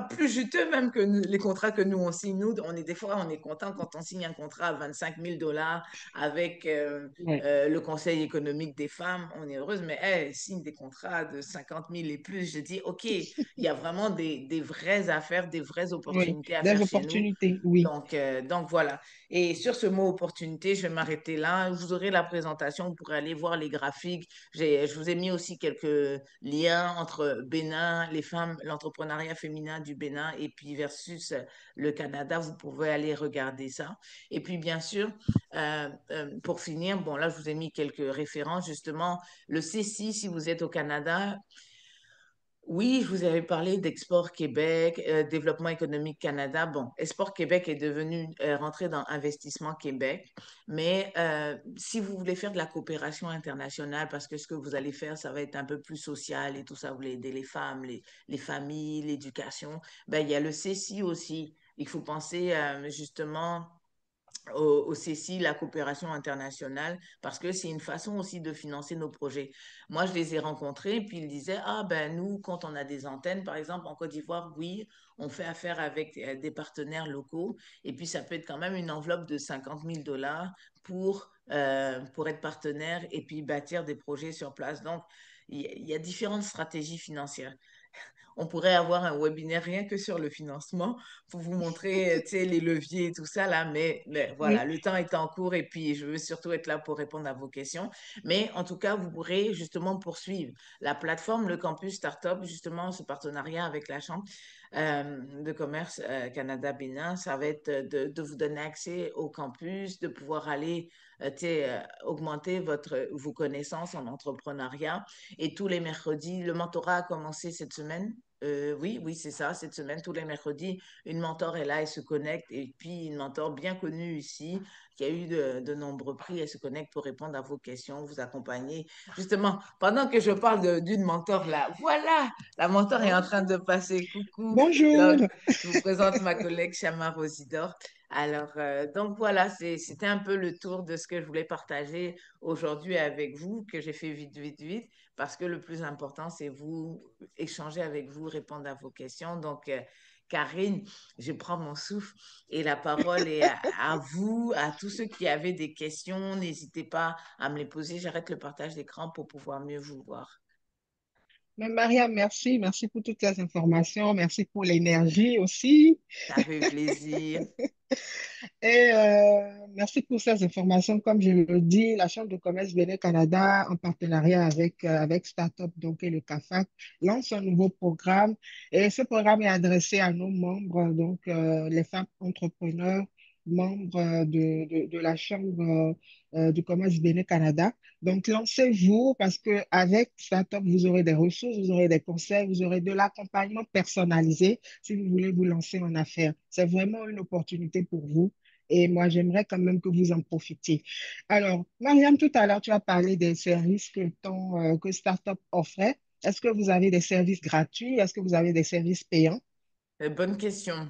plus juteux même que les contrats que nous, on signe. Nous, des fois, on est content quand on signe un contrat à 25 000 $ avec
oui,
le Conseil économique des femmes. On est heureuse, mais elle signe des contrats de 50 000 et plus. Je dis, OK, il y a vraiment des vraies affaires, des vraies
oui.
opportunités à
Des
faire chez nous.
opportunités, oui.
Donc voilà. Et sur ce mot opportunité, je vais m'arrêter là. Vous aurez la présentation, vous pourrez aller voir les graphiques. Je vous ai mis aussi quelques liens entre Bénin, les femmes, l'entrepreneuriat féminin du Bénin et puis versus le Canada. Vous pouvez aller regarder ça. Et puis bien sûr, pour finir, bon là, je vous ai mis quelques références justement. Le CCI, si vous êtes au Canada, Oui, je vous avais parlé d'Export Québec, Développement économique Canada. Bon, Export Québec est devenu rentré dans Investissement Québec, mais si vous voulez faire de la coopération internationale, parce que ce que vous allez faire, ça va être un peu plus social et tout ça, vous voulez aider les femmes, les familles, l'éducation, ben, il y a le CECI aussi. Il faut penser justement au CECI, la coopération internationale, parce que c'est une façon aussi de financer nos projets. Moi, je les ai rencontrés, puis ils disaient, ah ben nous, quand on a des antennes, par exemple en Côte d'Ivoire, oui, on fait affaire avec des partenaires locaux, et puis ça peut être quand même une enveloppe de 50 000 $ pour être partenaire et puis bâtir des projets sur place. Donc, il y a différentes stratégies financières. On pourrait avoir un webinaire rien que sur le financement pour vous montrer, tu sais, les leviers et tout ça là, mais voilà,
Oui.
le temps est en cours et puis je veux surtout être là pour répondre à vos questions. Mais en tout cas, vous pourrez justement poursuivre la plateforme, le campus Startup, justement, ce partenariat avec la Chambre de commerce Canada-Bénin, ça va être de vous donner accès au campus, de pouvoir aller, tu sais, augmenter vos connaissances en entrepreneuriat. Et tous les mercredis, le mentorat a commencé cette semaine. Oui, oui, c'est ça, cette semaine, tous les mercredis, une mentor est là, elle se connecte. Et puis, une mentor bien connue ici, qui a eu de nombreux prix, elle se connecte pour répondre à vos questions, vous accompagner. Justement, pendant que je parle d'une mentor là, voilà, la mentor est en train de passer. Coucou.
Bonjour.
Donc, je vous présente ma collègue Chama Rosidor. Alors, donc voilà, c'était un peu le tour de ce que je voulais partager aujourd'hui avec vous, que j'ai fait vite, vite, vite, parce que le plus important, c'est vous, échanger avec vous, répondre à vos questions. Donc, Karine, je prends mon souffle et la parole est à vous, à tous ceux qui avaient des questions. N'hésitez pas à me les poser. J'arrête le partage d'écran pour pouvoir mieux vous voir.
Mais Maria, merci. Merci pour toutes ces informations. Merci pour l'énergie aussi.
Ça fait plaisir.
Et merci pour ces informations. Comme je le dis, la Chambre de commerce Bénin Canada, en partenariat avec Startup donc, et le CAFAC, lance un nouveau programme. Et ce programme est adressé à nos membres, donc les femmes entrepreneurs, membres de la Chambre du commerce Bénin Canada. Donc, lancez-vous parce qu'avec Startup, vous aurez des ressources, vous aurez des conseils, vous aurez de l'accompagnement personnalisé si vous voulez vous lancer en affaires. C'est vraiment une opportunité pour vous. Et moi, j'aimerais quand même que vous en profitiez. Alors, Mariam, tout à l'heure, tu as parlé des services que Startup offrait. Est-ce que vous avez des services gratuits? Est-ce que vous avez des services payants?
Bonne question.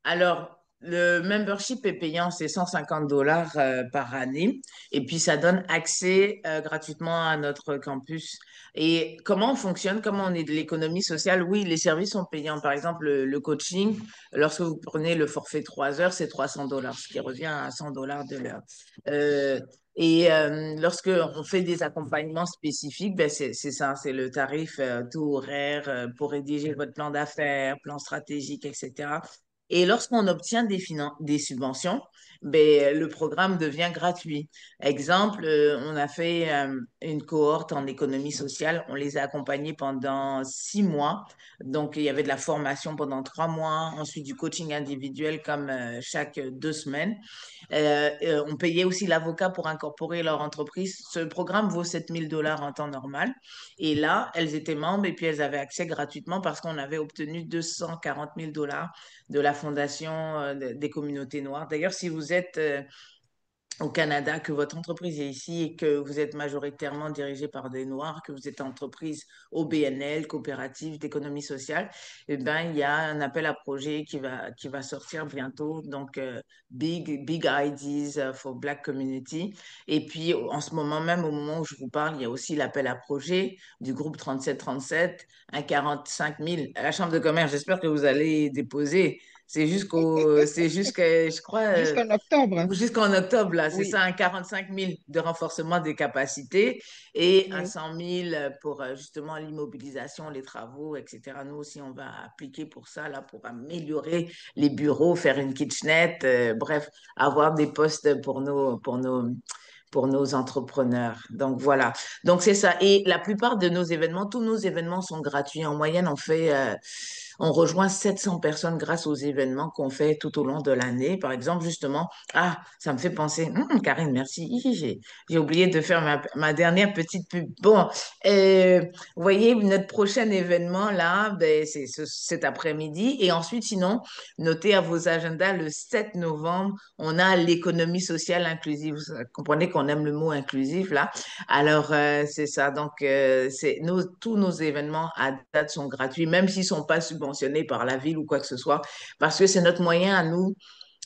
Alors, le membership est payant, c'est 150 $ par année. Et puis, ça donne accès gratuitement à notre campus. Et comment on fonctionne? Comment on est de l'économie sociale? Oui, les services sont payants. Par exemple, le coaching, lorsque vous prenez le forfait 3 heures, c'est 300 $, ce qui revient à 100 $ de l'heure. Euh, Lorsque on fait des accompagnements spécifiques, ben c'est ça, c'est le tarif tout horaire pour rédiger votre plan d'affaires, plan stratégique, etc. Et lorsqu'on obtient des subventions, ben, le programme devient gratuit. Exemple, on a fait une cohorte en économie sociale, on les a accompagnés pendant 6 mois. Donc, il y avait de la formation pendant 3 mois, ensuite du coaching individuel comme chaque 2 semaines. On payait aussi l'avocat pour incorporer leur entreprise. Ce programme vaut 7 000 $ en temps normal. Et là, elles étaient membres et puis elles avaient accès gratuitement parce qu'on avait obtenu 240 000 $ de la Fondation des communautés noires. D'ailleurs, si vous êtes au Canada, que votre entreprise est ici et que vous êtes majoritairement dirigé par des Noirs, que vous êtes entreprise OBNL, coopérative d'économie sociale, eh ben, il y a un appel à projet qui va sortir bientôt. Donc, Big Ideas for Black Community. Et puis, en ce moment même, au moment où je vous parle, il y a aussi l'appel à projet du groupe 3737, un 45 000 à la Chambre de commerce. J'espère que vous allez déposer. C'est jusqu'à, je crois,
Jusqu'en octobre.
jusqu'en octobre, là, c'est
Oui,
ça, un 45 000 de renforcement des capacités et un
oui.
100 000 pour justement l'immobilisation, les travaux, etc. Nous aussi, on va appliquer pour ça, là, pour améliorer les bureaux, faire une kitchenette, bref, avoir des postes pour nos entrepreneurs. Donc voilà. Donc c'est ça. Et la plupart de nos événements, tous nos événements sont gratuits. En moyenne, on fait on rejoint 700 personnes grâce aux événements qu'on fait tout au long de l'année. Par exemple, justement, ça me fait penser, Karine, merci. J'ai oublié de faire ma dernière petite pub. Bon, vous voyez, notre prochain événement, là, ben, c'est cet après-midi. Et ensuite, sinon, notez à vos agendas, le 7 novembre, on a l'économie sociale inclusive. Vous comprenez qu'on aime le mot inclusif, là. Alors, c'est ça. Donc, tous nos événements à date sont gratuits, même s'ils ne sont pas subventionnés par la ville ou quoi que ce soit, parce que c'est notre moyen à nous.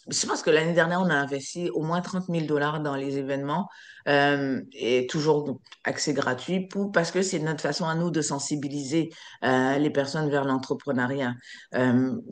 Je pense que l'année dernière, on a investi au moins 30 000 $ dans les événements et toujours accès gratuit parce que c'est notre façon à nous de sensibiliser les personnes vers l'entrepreneuriat.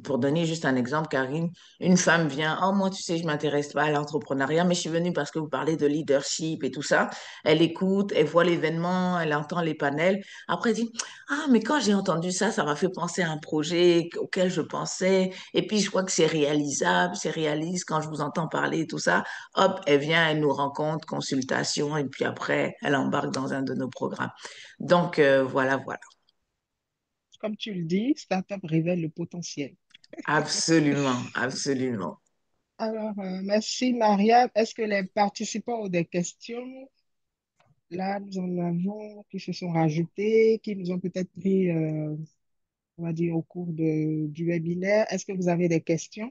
Pour donner juste un exemple, Karine, une femme vient, oh moi tu sais, je m'intéresse pas à l'entrepreneuriat, mais je suis venue parce que vous parlez de leadership et tout ça. Elle écoute, elle voit l'événement, elle entend les panels. Après, elle dit, ah mais quand j'ai entendu ça, ça m'a fait penser à un projet auquel je pensais. Et puis, je crois que c'est réalisable, c'est réaliste quand je vous entends parler et tout ça. Hop, elle vient, elle nous rencontre, consultation, et puis après, elle embarque dans un de nos programmes. Donc, voilà, voilà.
Comme tu le dis, Startup révèle le potentiel.
Absolument, absolument.
Alors, merci Maria. Est-ce que les participants ont des questions? Là, nous en avons qui se sont rajoutés, qui nous ont peut-être pris, on va dire, au cours du webinaire. Est-ce que vous avez des questions?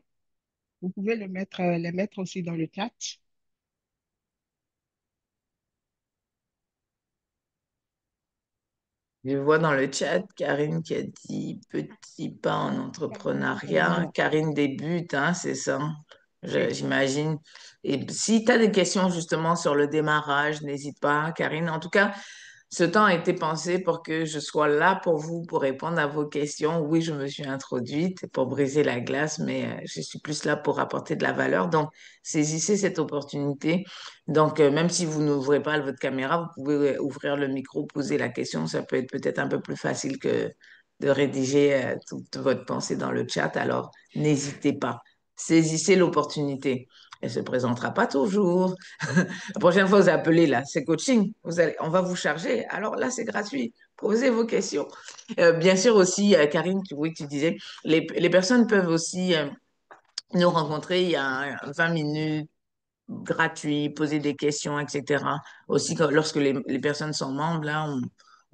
Vous pouvez les mettre aussi dans le chat.
Je vois dans le chat Karine qui a dit petit pas en
Pas en
entrepreneuriat.
entrepreneuriat.
Karine débute, hein, c'est ça,
Oui.
j'imagine. Et si tu as des questions justement sur le démarrage, n'hésite pas, Karine. En tout cas, ce temps a été pensé pour que je sois là pour vous, pour répondre à vos questions. Oui, je me suis introduite pour briser la glace, mais je suis plus là pour apporter de la valeur. Donc, saisissez cette opportunité. Donc, même si vous n'ouvrez pas votre caméra, vous pouvez ouvrir le micro, poser la question. Ça peut être peut-être un peu plus facile que de rédiger toute votre pensée dans le chat. Alors, n'hésitez pas. Saisissez l'opportunité. Elle se présentera pas toujours. La prochaine fois, vous appelez là, c'est coaching. On va vous charger. Alors là, c'est gratuit. Posez vos questions. Bien sûr aussi, Karine, oui, tu disais, les personnes peuvent aussi nous rencontrer il y a 20 minutes gratuit, poser des questions, etc. Aussi, lorsque les personnes sont membres, là,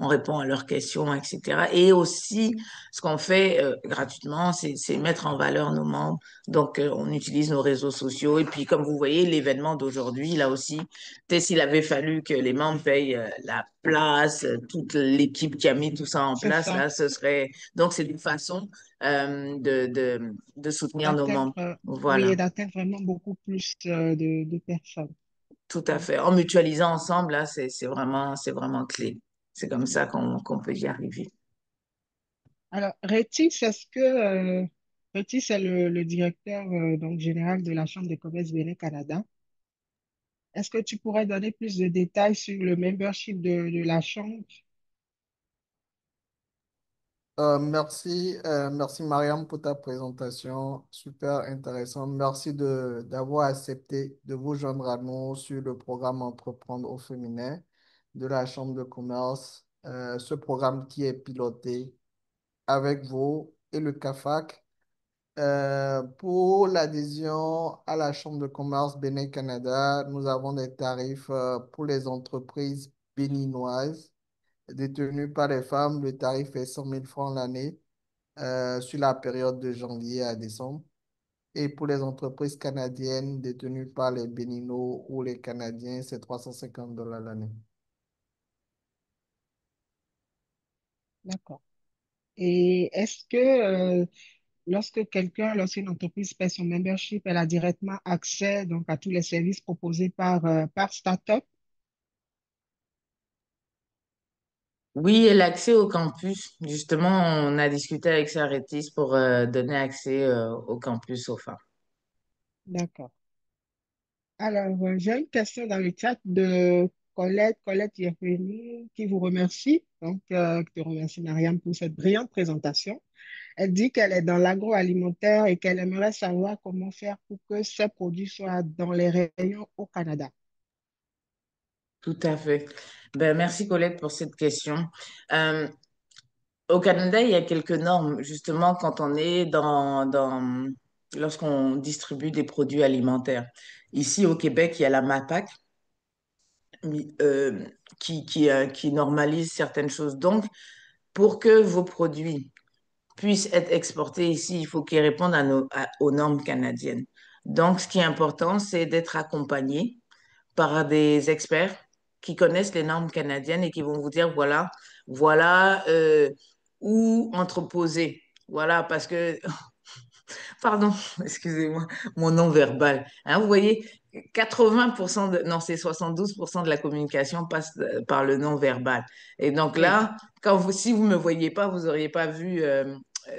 on répond à leurs questions, etc. Et aussi, ce qu'on fait gratuitement, c'est mettre en valeur nos membres. Donc, on utilise nos réseaux sociaux. Et puis, comme vous voyez, l'événement d'aujourd'hui, là aussi, peut-être s'il avait fallu que les membres payent la place, toute l'équipe qui a mis tout ça en
C'est
place,
ça,
là, ce serait... Donc, c'est une façon de soutenir nos membres.
oui,
Voilà.
et d'atteindre vraiment beaucoup plus de personnes.
Tout à fait. En mutualisant ensemble, là, c'est vraiment clé. C'est comme ça qu'on peut y arriver.
Alors, Rétis, c'est le directeur donc, général de la Chambre de commerce Bénin Canada. Est-ce que tu pourrais donner plus de détails sur le membership de la Chambre?
Merci Mariam pour ta présentation, super intéressant. Merci d'avoir accepté de vous joindre à nous sur le programme Entreprendre au féminin de la Chambre de commerce. Ce programme qui est piloté avec vous et le CAFAC. Pour l'adhésion à la Chambre de commerce Bénin-Canada, nous avons des tarifs pour les entreprises béninoises détenues par les femmes. Le tarif est 100 000 francs l'année sur la période de janvier à décembre. Et pour les entreprises canadiennes détenues par les Béninots ou les Canadiens, c'est 350 $ l'année.
D'accord. Et est-ce que lorsqu'une entreprise paie son membership, elle a directement accès donc, à tous les services proposés par Startup?
Oui, et l'accès au campus. Justement, on a discuté avec Saretis pour donner accès au campus aux femmes.
D'accord. Alors, j'ai une question dans le chat de Colette Yerfeni, qui vous remercie. Donc, qui te remercie, Mariam, pour cette brillante présentation. Elle dit qu'elle est dans l'agroalimentaire et qu'elle aimerait savoir comment faire pour que ces produits soient dans les rayons au Canada.
Tout à fait. Ben, merci Colette pour cette question. Euh, Au Canada, il y a quelques normes, justement, quand on est lorsqu'on distribue des produits alimentaires. Ici, au Québec, il y a la MAPAC euh, qui normalise certaines choses. Donc, pour que vos produits puissent être exportés ici, il faut qu'ils répondent aux normes canadiennes. Donc, ce qui est important, c'est d'être accompagné par des experts qui connaissent les normes canadiennes et qui vont vous dire, voilà où entreposer. Voilà, parce que pardon, excusez-moi, mon non-verbal. Hein, vous voyez, 80% non, c'est 72% de la communication passe par le non-verbal. Et donc
Oui,
là, si vous me voyez pas, vous auriez pas vu,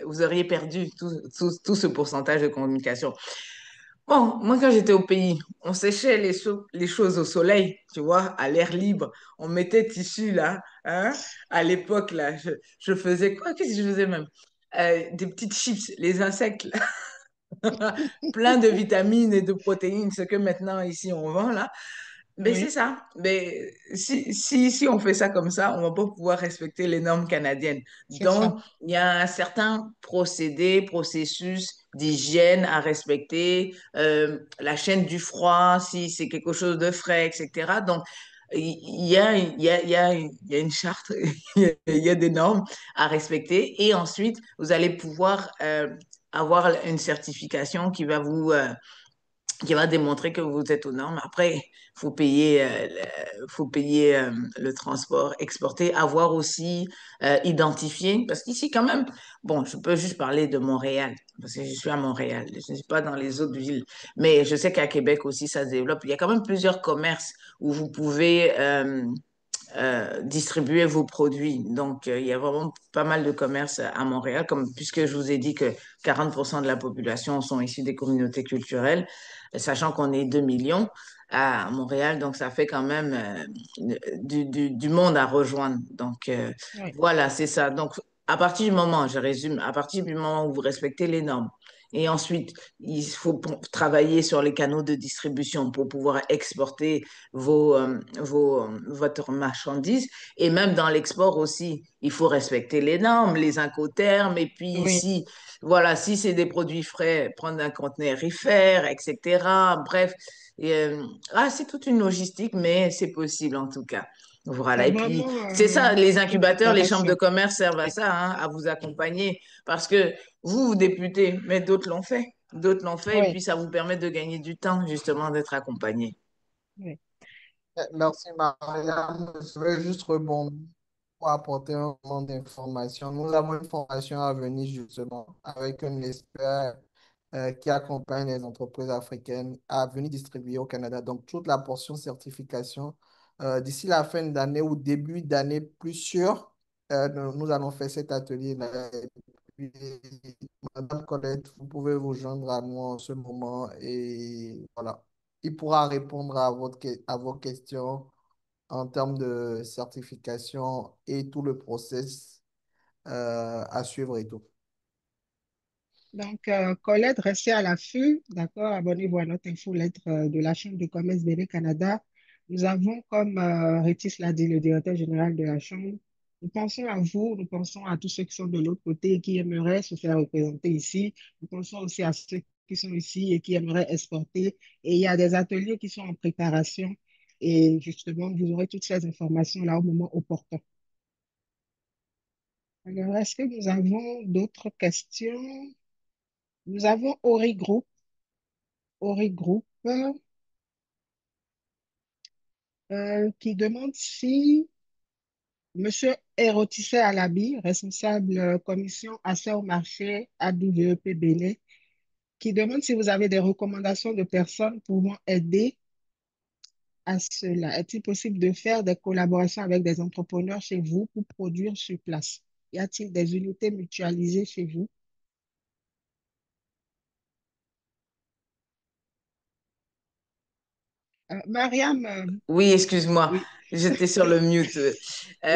vous auriez perdu tout ce pourcentage de communication. Bon, moi, quand j'étais au pays, on séchait les choses au soleil, tu vois, à l'air libre. On mettait tissu là, hein. À l'époque, là, je faisais quoi? Qu'est-ce que je faisais même? Des petites chips, les insectes, plein de vitamines et de protéines, ce que maintenant ici on vend là. Mais c'est
oui,
ça. Mais si on fait ça comme ça, on va pas pouvoir respecter les normes canadiennes.
c'est ça.
Donc, il y a un certain processus d'hygiène à respecter, la chaîne du froid, si c'est quelque chose de frais, etc. Donc, il y a une charte, il y a des normes à respecter. Et ensuite, vous allez pouvoir avoir une certification qui va démontrer que vous êtes aux normes. Après, faut payer le transport, exporter, avoir aussi identifié, parce qu'ici quand même, bon, je peux juste parler de Montréal, parce que je suis à Montréal, je ne suis pas dans les autres villes, mais je sais qu'à Québec aussi, ça se développe. Il y a quand même plusieurs commerces où vous pouvez distribuer vos produits. Donc, il y a vraiment pas mal de commerces à Montréal, comme puisque je vous ai dit que 40% de la population sont issus des communautés culturelles, sachant qu'on est 2 millions à Montréal, donc ça fait quand même du monde à rejoindre. Donc,
Oui.
voilà, c'est ça. Donc, à partir du moment, je résume, à partir du moment où vous respectez les normes, et ensuite, il faut travailler sur les canaux de distribution pour pouvoir exporter votre marchandise. Et même dans l'export aussi, il faut respecter les normes, les incoterms. Et puis
Oui.
ici, voilà, si c'est des produits frais, prendre un conteneur IFR, etc. Bref, c'est toute une logistique, mais c'est possible en tout cas. Voilà.
C'est
Et puis,
vraiment
c'est ça, les
une
incubateurs, les chambres de
préparation.
commerce servent à
Oui.
ça, hein, à vous accompagner. Parce que vous débutez, mais d'autres l'ont fait. D'autres l'ont fait, et
Oui.
puis ça vous permet de gagner du temps, justement, d'être accompagné.
Oui.
Merci, Marianne. Je vais juste rebondir pour apporter un moment d'information. Nous avons une formation à venir justement avec un expert qui accompagne les entreprises africaines à venir distribuer au Canada. Donc, toute la portion certification d'ici la fin d'année ou début d'année plus sûr, nous allons faire cet atelier-là. Et puis, Madame Colette, vous pouvez vous joindre à nous en ce moment et voilà. Il pourra répondre à à vos questions en termes de certification et tout le process à suivre et tout.
Donc, Colette, restez à l'affût, d'accord? Abonnez-vous à notre infolettre de la Chambre de commerce BD Canada. Nous avons, comme Rétis l'a dit, le directeur général de la Chambre, nous pensons à vous, nous pensons à tous ceux qui sont de l'autre côté et qui aimeraient se faire représenter ici. Nous pensons aussi à ceux qui sont ici et qui aimeraient exporter. Et il y a des ateliers qui sont en préparation. Et justement, vous aurez toutes ces informations-là au moment opportun. Alors, est-ce que nous avons d'autres questions? Nous avons Ori Group, qui demande si Monsieur Hérotissé Alabi, responsable commission accès au marché AWP Bénin, qui demande si vous avez des recommandations de personnes pouvant aider à cela. Est-il possible de faire des collaborations avec des entrepreneurs chez vous pour produire sur place? Y a-t-il des unités mutualisées chez vous? Mariam,
Oui, excuse-moi,
oui,
j'étais sur le mute.
oui,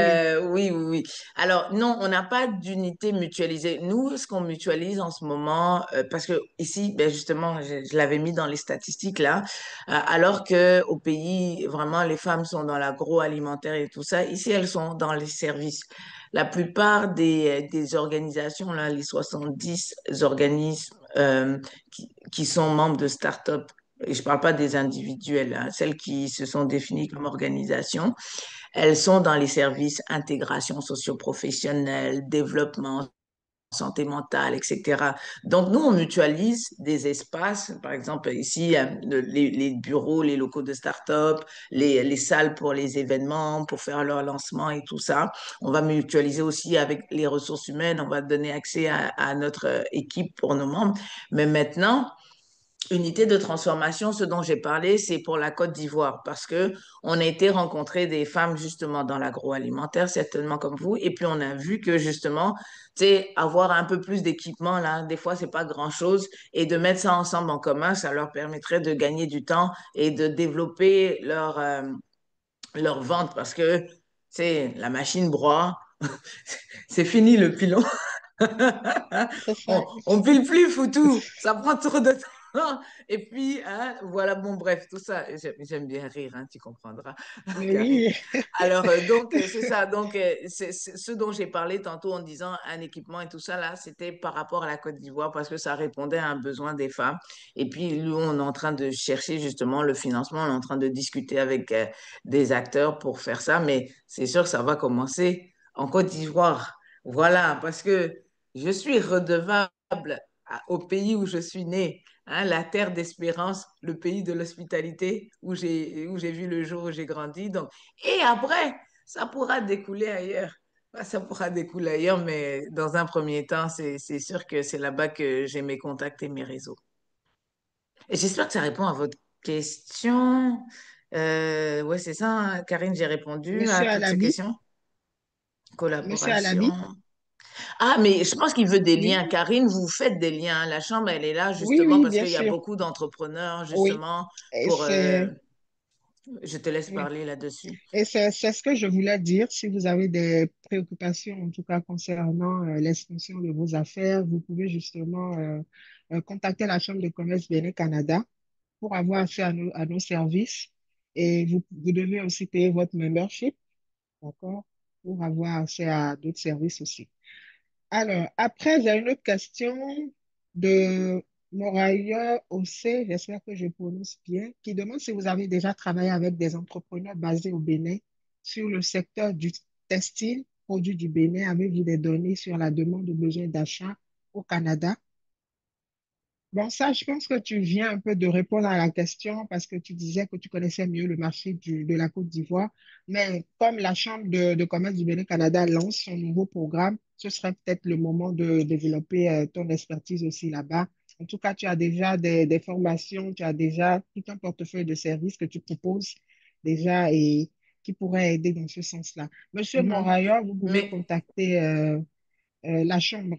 Oui, oui, oui. Alors, non, on n'a pas d'unité mutualisée. Nous, ce qu'on mutualise en ce moment, parce que ici, ben justement, je l'avais mis dans les statistiques là, alors que au pays, vraiment, les femmes sont dans l'agroalimentaire et tout ça. Ici, elles sont dans les services. La plupart des organisations, là, les 70 organismes qui sont membres de start-up, et je ne parle pas des individuels, hein, celles qui se sont définies comme organisation, elles sont dans les services intégration socio-professionnelle, développement, santé mentale, etc. Donc, nous, on mutualise des espaces, par exemple, ici, les bureaux, les locaux de start-up, les salles pour les événements, pour faire leur lancement et tout ça. On va mutualiser aussi avec les ressources humaines, on va donner accès à notre équipe pour nos membres. Mais maintenant, unité de transformation, ce dont j'ai parlé, c'est pour la Côte d'Ivoire parce que on a été rencontrer des femmes justement dans l'agroalimentaire, certainement comme vous, et puis on a vu que justement, tu sais, avoir un peu plus d'équipement là, des fois c'est pas grand-chose, et de mettre ça ensemble en commun, ça leur permettrait de gagner du temps et de développer leur vente parce que, tu sais, la machine broie, c'est fini le pilon.
c'est ça.
On pile plus, foutu. Ça prend trop de temps. Et puis, hein, voilà, bon, bref, tout ça. J'aime bien rire, hein, tu comprendras, Karine.
Oui,
Alors, donc, c'est ça. Donc, c'est ce dont j'ai parlé tantôt en disant un équipement et tout ça, là, c'était par rapport à la Côte d'Ivoire parce que ça répondait à un besoin des femmes. Et puis, nous, on est en train de chercher justement le financement. On est en train de discuter avec des acteurs pour faire ça. Mais c'est sûr que ça va commencer en Côte d'Ivoire. Voilà, parce que je suis redevable au pays où je suis née, hein, la terre d'espérance, le pays de l'hospitalité où j'ai vu le jour où j'ai grandi. Donc, et après, ça pourra découler ailleurs. Ça pourra découler ailleurs, mais dans un premier temps, c'est sûr que c'est là-bas que j'ai mes contacts et mes réseaux. Et j'espère que ça répond à votre question. Ouais, c'est ça, hein, Karine, j'ai répondu à
Monsieur
toutes ces
Alabi,
questions.
Monsieur Alabi,
Collaboration. Ah, mais je pense qu'il veut des liens.
oui,
Karine, vous faites des liens. La chambre, elle est là
oui,
justement
oui,
parce
bien
qu'il y a
sûr,
beaucoup d'entrepreneurs
oui.
justement
Et
pour...
c'est,
je te laisse
oui.
parler là-dessus.
Et c'est ce que je voulais dire. Si vous avez des préoccupations, en tout cas concernant l'expansion de vos affaires, vous pouvez justement contacter la Chambre de commerce Bénin Canada pour avoir accès à nos services. Et vous devez aussi payer votre membership, d'accord, pour avoir accès à d'autres services aussi. Alors, après, j'ai une autre question de Moraya Ossé, j'espère que je prononce bien, qui demande si vous avez déjà travaillé avec des entrepreneurs basés au Bénin sur le secteur du textile, produit du Bénin. Avez-vous des données sur la demande de besoin d'achat au Canada? Bon, ça, je pense que tu viens un peu de répondre à la question parce que tu disais que tu connaissais mieux le marché de la Côte d'Ivoire. Mais comme la Chambre de commerce du Bénin-Canada lance son nouveau programme, ce serait peut-être le moment de développer ton expertise aussi là-bas. En tout cas, tu as déjà des formations, tu as déjà tout un portefeuille de services que tu proposes déjà et qui pourrait aider dans ce sens-là. Monsieur
Mhm.
Moraya, vous pouvez
Mais
contacter la Chambre.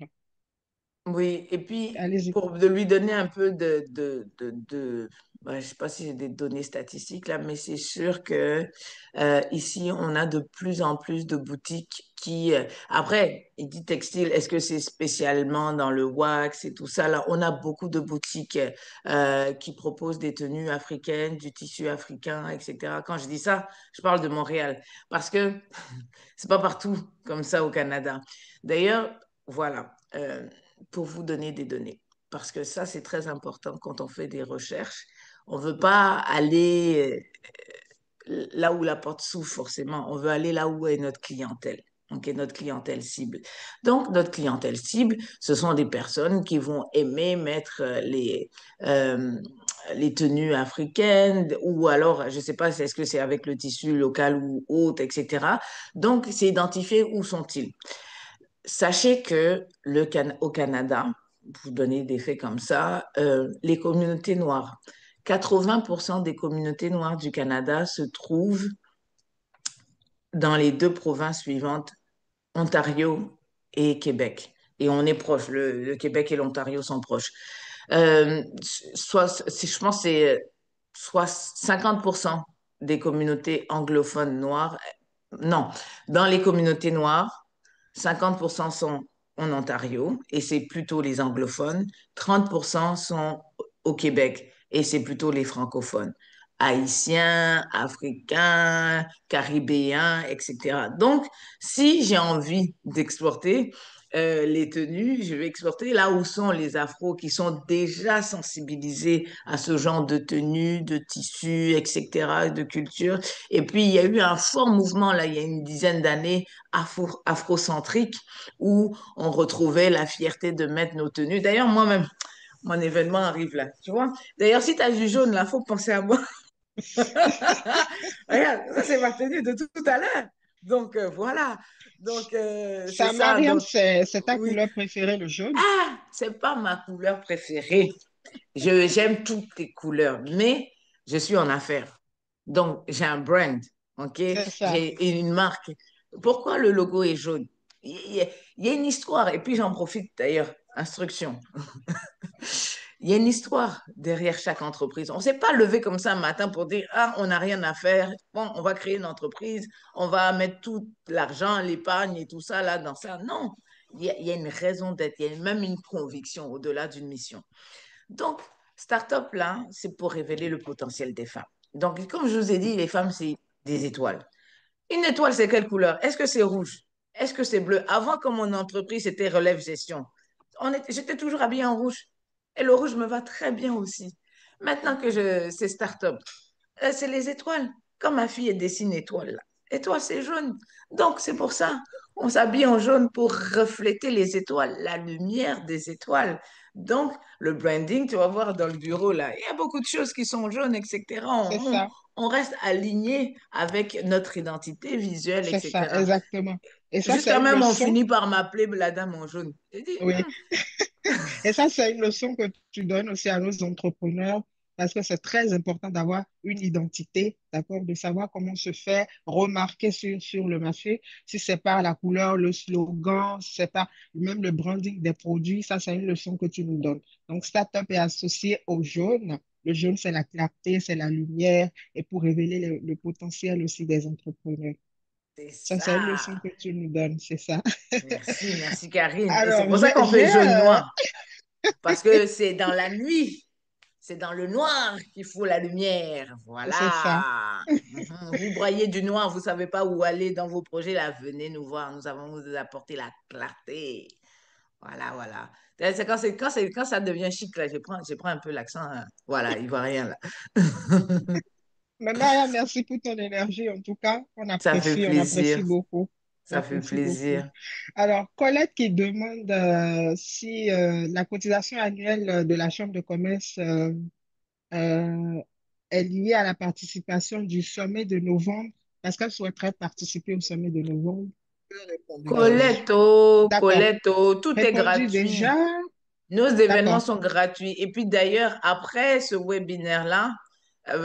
oui, et puis
Allez-y.
pour de lui donner un peu je sais pas si j'ai des données statistiques là, mais c'est sûr que ici on a de plus en plus de boutiques qui, après, il dit textile, est-ce que c'est spécialement dans le wax et tout ça là? On a beaucoup de boutiques qui proposent des tenues africaines, du tissu africain, etc. Quand je dis ça, je parle de Montréal parce que c'est pas partout comme ça au Canada. D'ailleurs, voilà, pour vous donner des données, parce que ça, c'est très important quand on fait des recherches. On veut pas aller là où la porte s'ouvre forcément. On veut aller là où est notre clientèle. Donc, notre clientèle cible. Donc, notre clientèle cible, ce sont des personnes qui vont aimer mettre euh, les tenues africaines ou alors, je ne sais pas, est-ce que c'est avec le tissu local ou autre, etc. Donc, c'est identifier où sont-ils. Sachez que au Canada, pour vous donner des faits comme ça, les communautés noires, 80% des communautés noires du Canada se trouvent dans les deux provinces suivantes, Ontario et Québec. Et on est proche, le Québec et l'Ontario sont proches. Je pense que c'est soit 50% des communautés anglophones noires, non, dans les communautés noires, 50% sont en Ontario et c'est plutôt les anglophones, 30% sont au Québec et c'est plutôt les francophones, haïtiens, africains, caribéens, etc. Donc, si j'ai envie d'exporter les tenues, je vais exporter là où sont les afros qui sont déjà sensibilisés à ce genre de tenues, de tissus, etc., de culture. Et puis, il y a eu un fort mouvement, là, il y a une dizaine d'années, afrocentrique, où on retrouvait la fierté de mettre nos tenues. D'ailleurs, moi-même, mon événement arrive là, tu vois. D'ailleurs, si tu as du jaune, là, faut penser à moi. Regarde, ça, c'est ma tenue de tout à l'heure. Donc, voilà. Donc, c'est
Ça,
ça.
Mariam,
Donc,
c'est ta
oui.
couleur préférée, le jaune?
Ah, c'est pas ma couleur préférée. J'aime toutes les couleurs, mais je suis en affaires. Donc, j'ai un brand, OK?
C'est ça.
J'ai une marque. Pourquoi le logo est jaune? Il y a, il y a une histoire. Et puis, j'en profite d'ailleurs. Instruction. Il y a une histoire derrière chaque entreprise. On ne s'est pas levé comme ça un matin pour dire, ah, on n'a rien à faire. Bon, on va créer une entreprise. On va mettre tout l'argent, l'épargne et tout ça là dans ça. Non. Il y a une raison d'être. Il y a même une conviction au-delà d'une mission. Donc, Startup, là, c'est pour révéler le potentiel des femmes. Donc, comme je vous ai dit, les femmes, c'est des étoiles. Une étoile, c'est quelle couleur? Est-ce que c'est rouge? Est-ce que c'est bleu? Avant, comme mon entreprise, c'était Relève Gestion. J'étais toujours habillée en rouge. Et le rouge me va très bien aussi. Maintenant que c'est Startup, c'est les étoiles. Comme ma fille, elle dessine étoile, là. Étoile, c'est jaune. Donc, c'est pour ça. On s'habille en jaune pour refléter les étoiles, la lumière des étoiles. Donc, le branding, tu vas voir dans le bureau, là, il y a beaucoup de choses qui sont jaunes, etc.
C'est ça.
On reste aligné avec notre identité visuelle,
C'est ça,
etc.
exactement. Et ça, c'est
Jusqu'à
une
même, on
leçon.
finit par m'appeler la dame en jaune. J'ai dit,
Oui. Et ça, c'est une leçon que tu donnes aussi à nos entrepreneurs parce que c'est très important d'avoir une identité, d'accord, de savoir comment se faire remarquer sur le marché. Si c'est par la couleur, le slogan, si c'est pas même le branding des produits, ça, c'est une leçon que tu nous donnes. Donc, Startup est associé au jaune. Le jaune, c'est la clarté, c'est la lumière et pour révéler le potentiel aussi des entrepreneurs.
c'est
Ça, c'est une
ça.
leçon que tu nous donnes, c'est ça.
Merci, merci Karine. Et c'est
Alors,
pour ça qu'on
j'ai,
fait jaune-noir. Parce que c'est dans la nuit, c'est dans le noir qu'il faut la lumière.
c'est ça.
Voilà. Mhm. Vous broyez du noir, vous ne savez pas où aller dans vos projets, là, venez nous voir. Nous avons vous apporter la clarté. Voilà, voilà. Quand ça devient chic, là, je prends un peu l'accent. Voilà, ivoirien, là.
Mais Maria, merci pour ton énergie. En tout cas,
Ça fait
on apprécie
plaisir.
beaucoup. On
Ça fait
apprécie beaucoup.
plaisir.
Alors, Colette qui demande si la cotisation annuelle de la Chambre de commerce euh, est liée à la participation du sommet de novembre, parce qu'elle souhaiterait participer au sommet de novembre. Je peux répondre dessus.
Coletto,
D'accord.
Coletto, tout est
Répondu
gratuit.
déjà?
Nos événements
D'accord.
sont gratuits. Et puis d'ailleurs, après ce webinaire-là,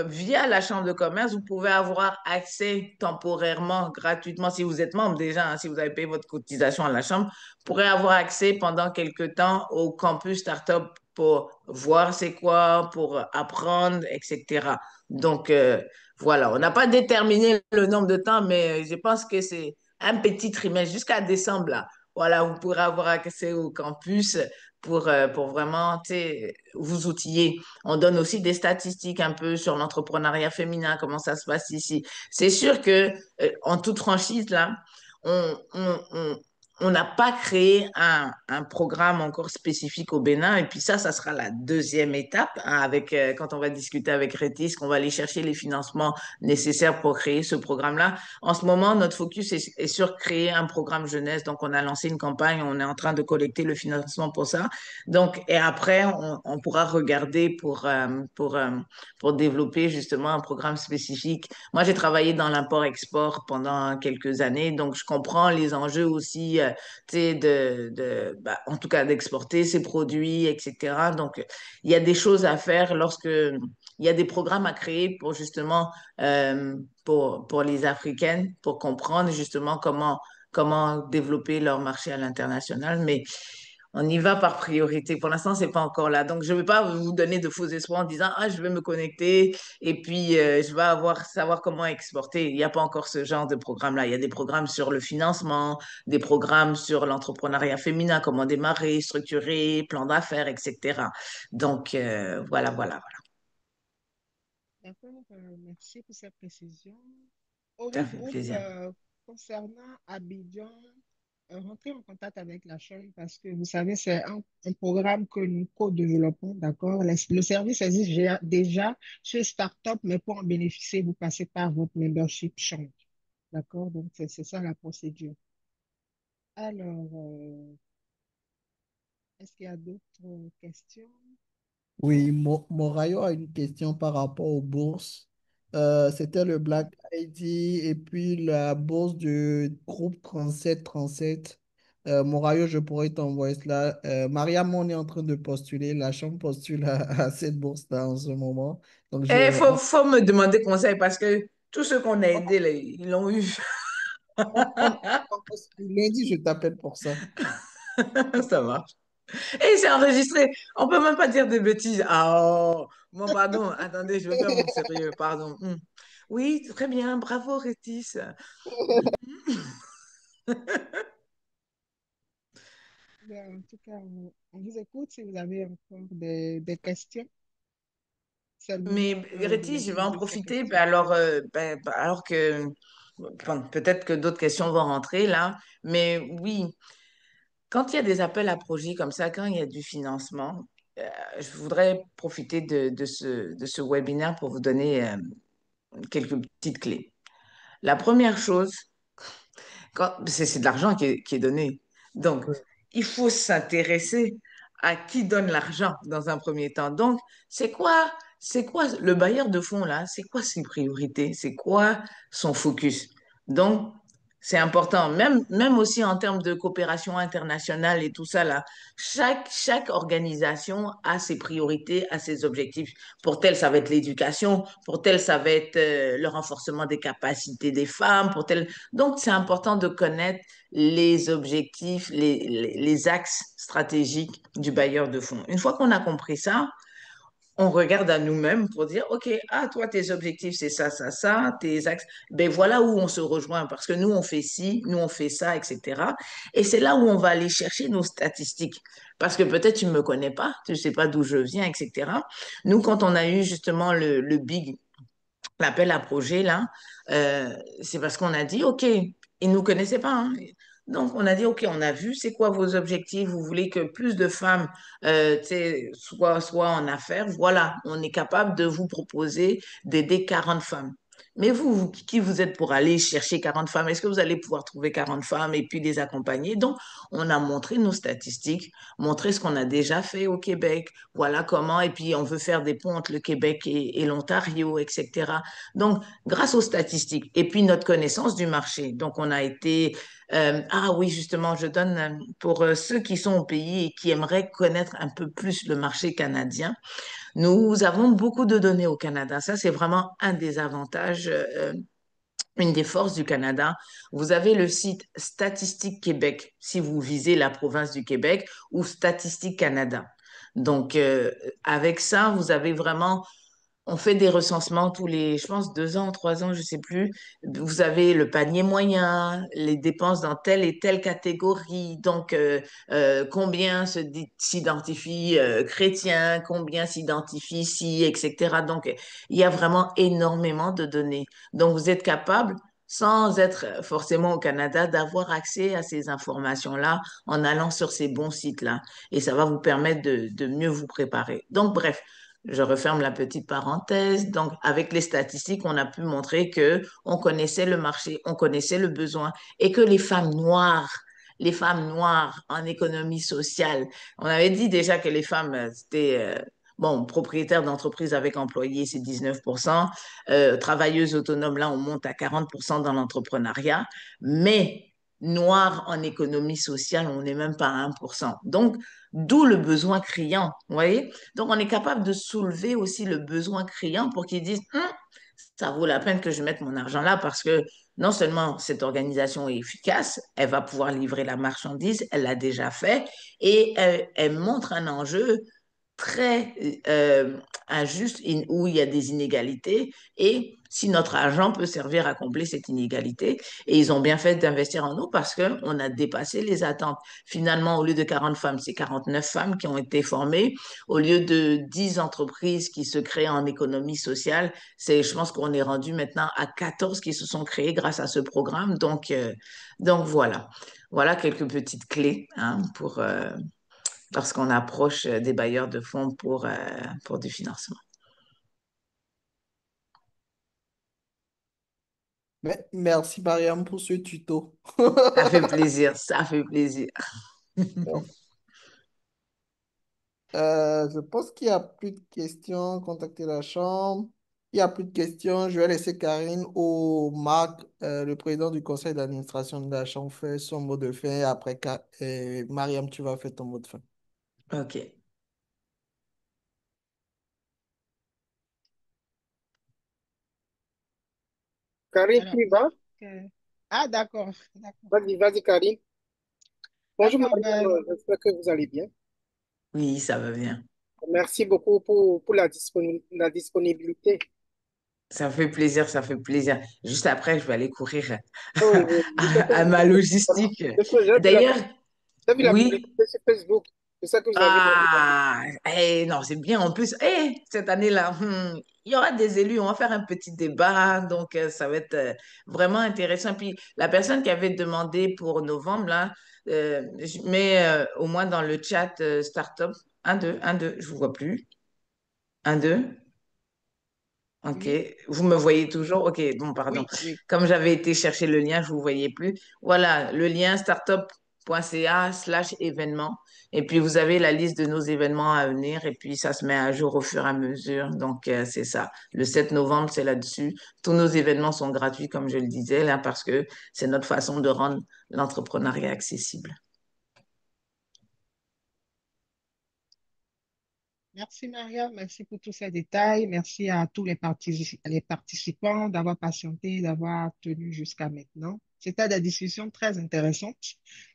via la Chambre de commerce, vous pouvez avoir accès temporairement, gratuitement, si vous êtes membre déjà, hein, si vous avez payé votre cotisation à la Chambre, vous pourrez avoir accès pendant quelques temps au campus Startup pour voir c'est quoi, pour apprendre, etc. Donc, voilà, on n'a pas déterminé le nombre de temps, mais je pense que c'est un petit trimestre jusqu'à décembre, là. Voilà, vous pourrez avoir accès au campus pour vraiment, tu sais, vous outiller. On donne aussi des statistiques un peu sur l'entrepreneuriat féminin, comment ça se passe ici. C'est sûr que, en toute franchise, là, on, on, on, on n'a pas créé un programme encore spécifique au Bénin. Et puis ça sera la deuxième étape, hein, avec, quand on va discuter avec Rétis, qu'on va aller chercher les financements nécessaires pour créer ce programme-là. En ce moment, notre focus est sur créer un programme jeunesse. Donc, on a lancé une campagne, on est en train de collecter le financement pour ça. Donc, et après, on pourra regarder pour développer justement un programme spécifique. Moi, j'ai travaillé dans l'import-export pendant quelques années, donc je comprends les enjeux aussi, tu sais, bah, en tout cas, d'exporter ces produits, etc. Donc, il y a des choses à faire lorsque il y a des programmes à créer pour justement pour les Africaines, pour comprendre justement comment développer leur marché à l'international. Mais On y va par priorité. Pour l'instant, c'est pas encore là. Donc, je ne vais pas vous donner de faux espoirs en disant, ah, je vais me connecter et puis je vais savoir comment exporter. Il n'y a pas encore ce genre de programme-là. Il y a des programmes sur le financement, des programmes sur l'entrepreneuriat féminin, comment démarrer, structurer, plan d'affaires, etc. Donc, voilà.
D'accord, merci pour cette précision.
Ça
Auriez-vous,
fait plaisir.
concernant Abidjan, rentrez en contact avec la Chambre parce que vous savez, c'est un programme que nous co-développons, d'accord? Le service existe déjà chez Startup, mais pour en bénéficier, vous passez par votre membership Chambre, d'accord? Donc, c'est ça la procédure. Alors, est-ce qu'il y a d'autres questions?
Oui, Morayo a une question par rapport aux bourses. C'était le Black ID et puis la bourse du groupe 3737. Morayo, je pourrais t'envoyer cela. Mariam, on est en train de postuler. La Chambre postule à cette bourse-là en ce moment. Donc,
Il faut me demander conseil parce que tous ceux qu'on a aidés, là, ils l'ont eu.
on postule. Lundi, je t'appelle pour ça.
Ça marche. Et c'est enregistré. On peut même pas dire des bêtises. Ah, oh. Bon, pardon. Attendez, je vais faire mon sérieux. Pardon. Oui, très bien. Bravo, Rétis.
Ben, en tout cas, on vous écoute si vous avez encore des questions. C'est le
Mais
moment de
Rétis,
leur
je vais en
poser ces
profiter.
questions.
Alors que bon, peut-être que d'autres questions vont rentrer là. Mais oui, quand il y a des appels à projets comme ça, quand il y a du financement, je voudrais profiter de ce webinaire pour vous donner quelques petites clés. La première chose, c'est de l'argent qui est donné. Donc, il faut s'intéresser à qui donne l'argent dans un premier temps. Donc, c'est quoi le bailleur de fonds là? C'est quoi ses priorités? C'est quoi son focus? Donc, c'est important, même aussi en termes de coopération internationale et tout ça là. Chaque organisation a ses priorités, a ses objectifs. Pour tel, ça va être l'éducation. Pour tel, ça va être le renforcement des capacités des femmes. Pour tel, donc, c'est important de connaître les objectifs, les axes stratégiques du bailleur de fonds. Une fois qu'on a compris ça, on regarde à nous-mêmes pour dire, OK, ah, toi, tes objectifs, c'est ça, tes axes, ben voilà où on se rejoint parce que nous, on fait ci, nous, on fait ça, etc. Et c'est là où on va aller chercher nos statistiques. Parce que peut-être tu ne me connais pas, tu ne sais pas d'où je viens, etc. Nous, quand on a eu justement le big l'appel à projet, là, euh, c'est parce qu'on a dit, OK, ils ne nous connaissaient pas, hein. Donc, on a dit, OK, on a vu, c'est quoi vos objectifs? Vous voulez que plus de femmes tu sais, soient en affaires? Voilà, on est capable de vous proposer d'aider 40 femmes. Mais vous, qui vous êtes pour aller chercher 40 femmes? Est-ce que vous allez pouvoir trouver 40 femmes et puis les accompagner? Donc, on a montré nos statistiques, montré ce qu'on a déjà fait au Québec, voilà comment, et puis on veut faire des ponts entre le Québec et l'Ontario, etc. Donc, grâce aux statistiques et puis notre connaissance du marché. Donc, on a été, ah oui, justement, je donne pour ceux qui sont au pays et qui aimeraient connaître un peu plus le marché canadien. Nous avons beaucoup de données au Canada. Ça, c'est vraiment un des avantages. Une des forces du Canada, vous avez le site Statistique Québec, si vous visez la province du Québec, ou Statistique Canada. Donc, avec ça, vous avez vraiment on fait des recensements tous les, je pense, 2 ans, 3 ans, je sais plus. Vous avez le panier moyen, les dépenses dans telle et telle catégorie. Donc, combien s'identifient chrétiens, combien s'identifient si, etc. Donc, il y a vraiment énormément de données. Donc, vous êtes capable, sans être forcément au Canada, d'avoir accès à ces informations-là en allant sur ces bons sites-là. Et ça va vous permettre de mieux vous préparer. Donc, bref. Je referme la petite parenthèse. Donc, avec les statistiques, on a pu montrer que on connaissait le marché, on connaissait le besoin et que les femmes noires en économie sociale, on avait dit déjà que les femmes, c'était, bon, propriétaires d'entreprises avec employés, c'est 19%. Travailleuses autonomes, là, on monte à 40% dans l'entrepreneuriat. Mais noires en économie sociale, on n'est même pas à 1%. Donc, d'où le besoin criant, vous voyez? Donc, on est capable de soulever aussi le besoin criant pour qu'ils disent, ça vaut la peine que je mette mon argent là parce que non seulement cette organisation est efficace, elle va pouvoir livrer la marchandise, elle l'a déjà fait, et elle montre un enjeu très injuste où il y a des inégalités et si notre argent peut servir à combler cette inégalité. Et ils ont bien fait d'investir en nous parce qu'on a dépassé les attentes. Finalement, au lieu de 40 femmes, c'est 49 femmes qui ont été formées. Au lieu de 10 entreprises qui se créent en économie sociale, je pense qu'on est rendu maintenant à 14 qui se sont créées grâce à ce programme. Donc voilà. Voilà quelques petites clés hein, lorsqu'on approche des bailleurs de fonds pour du financement.
Merci, Mariam, pour ce tuto.
Ça fait plaisir, ça fait plaisir.
Je pense qu'il n'y a plus de questions. Contactez la chambre. Il n'y a plus de questions. Je vais laisser Karine ou Marc, le président du conseil d'administration de la chambre, faire son mot de fin. Et après, Mariam, tu vas faire ton mot de fin.
OK.
Karine, tu
Alors,
y vas?
euh, ah, d'accord, d'accord.
Vas-y, vas-y, Karine. Bonjour,
D'accord,
Mariam,
ben,
j'espère que vous allez bien.
Oui, ça va bien.
Merci beaucoup pour la disponibilité.
Ça fait plaisir, ça fait plaisir. Juste après, je vais aller courir
Oui, oui, je sais que
à ma logistique. D'ailleurs,
j'ai vu la
oui.
publicité sur Facebook. C'est ça que vous avez.
Ah, non, c'est bien. En plus, cette année-là, il y aura des élus, on va faire un petit débat, donc ça va être vraiment intéressant. Puis la personne qui avait demandé pour novembre, là, je mets au moins dans le chat Startup, un, deux, je vous vois plus. Un, deux. OK.
oui,
Vous me voyez toujours? OK, bon, pardon.
oui, oui.
Comme j'avais été chercher le lien, je ne vous voyais plus. Voilà, le lien startup.ca/événements. Et puis, vous avez la liste de nos événements à venir. Et puis, ça se met à jour au fur et à mesure. Donc, c'est ça. Le 7 novembre, c'est là-dessus. Tous nos événements sont gratuits, comme je le disais, là, parce que c'est notre façon de rendre l'entrepreneuriat accessible.
Merci Maria, merci pour tous ces détails. Merci à tous les participants d'avoir patienté, d'avoir tenu jusqu'à maintenant. C'était des discussions très intéressantes.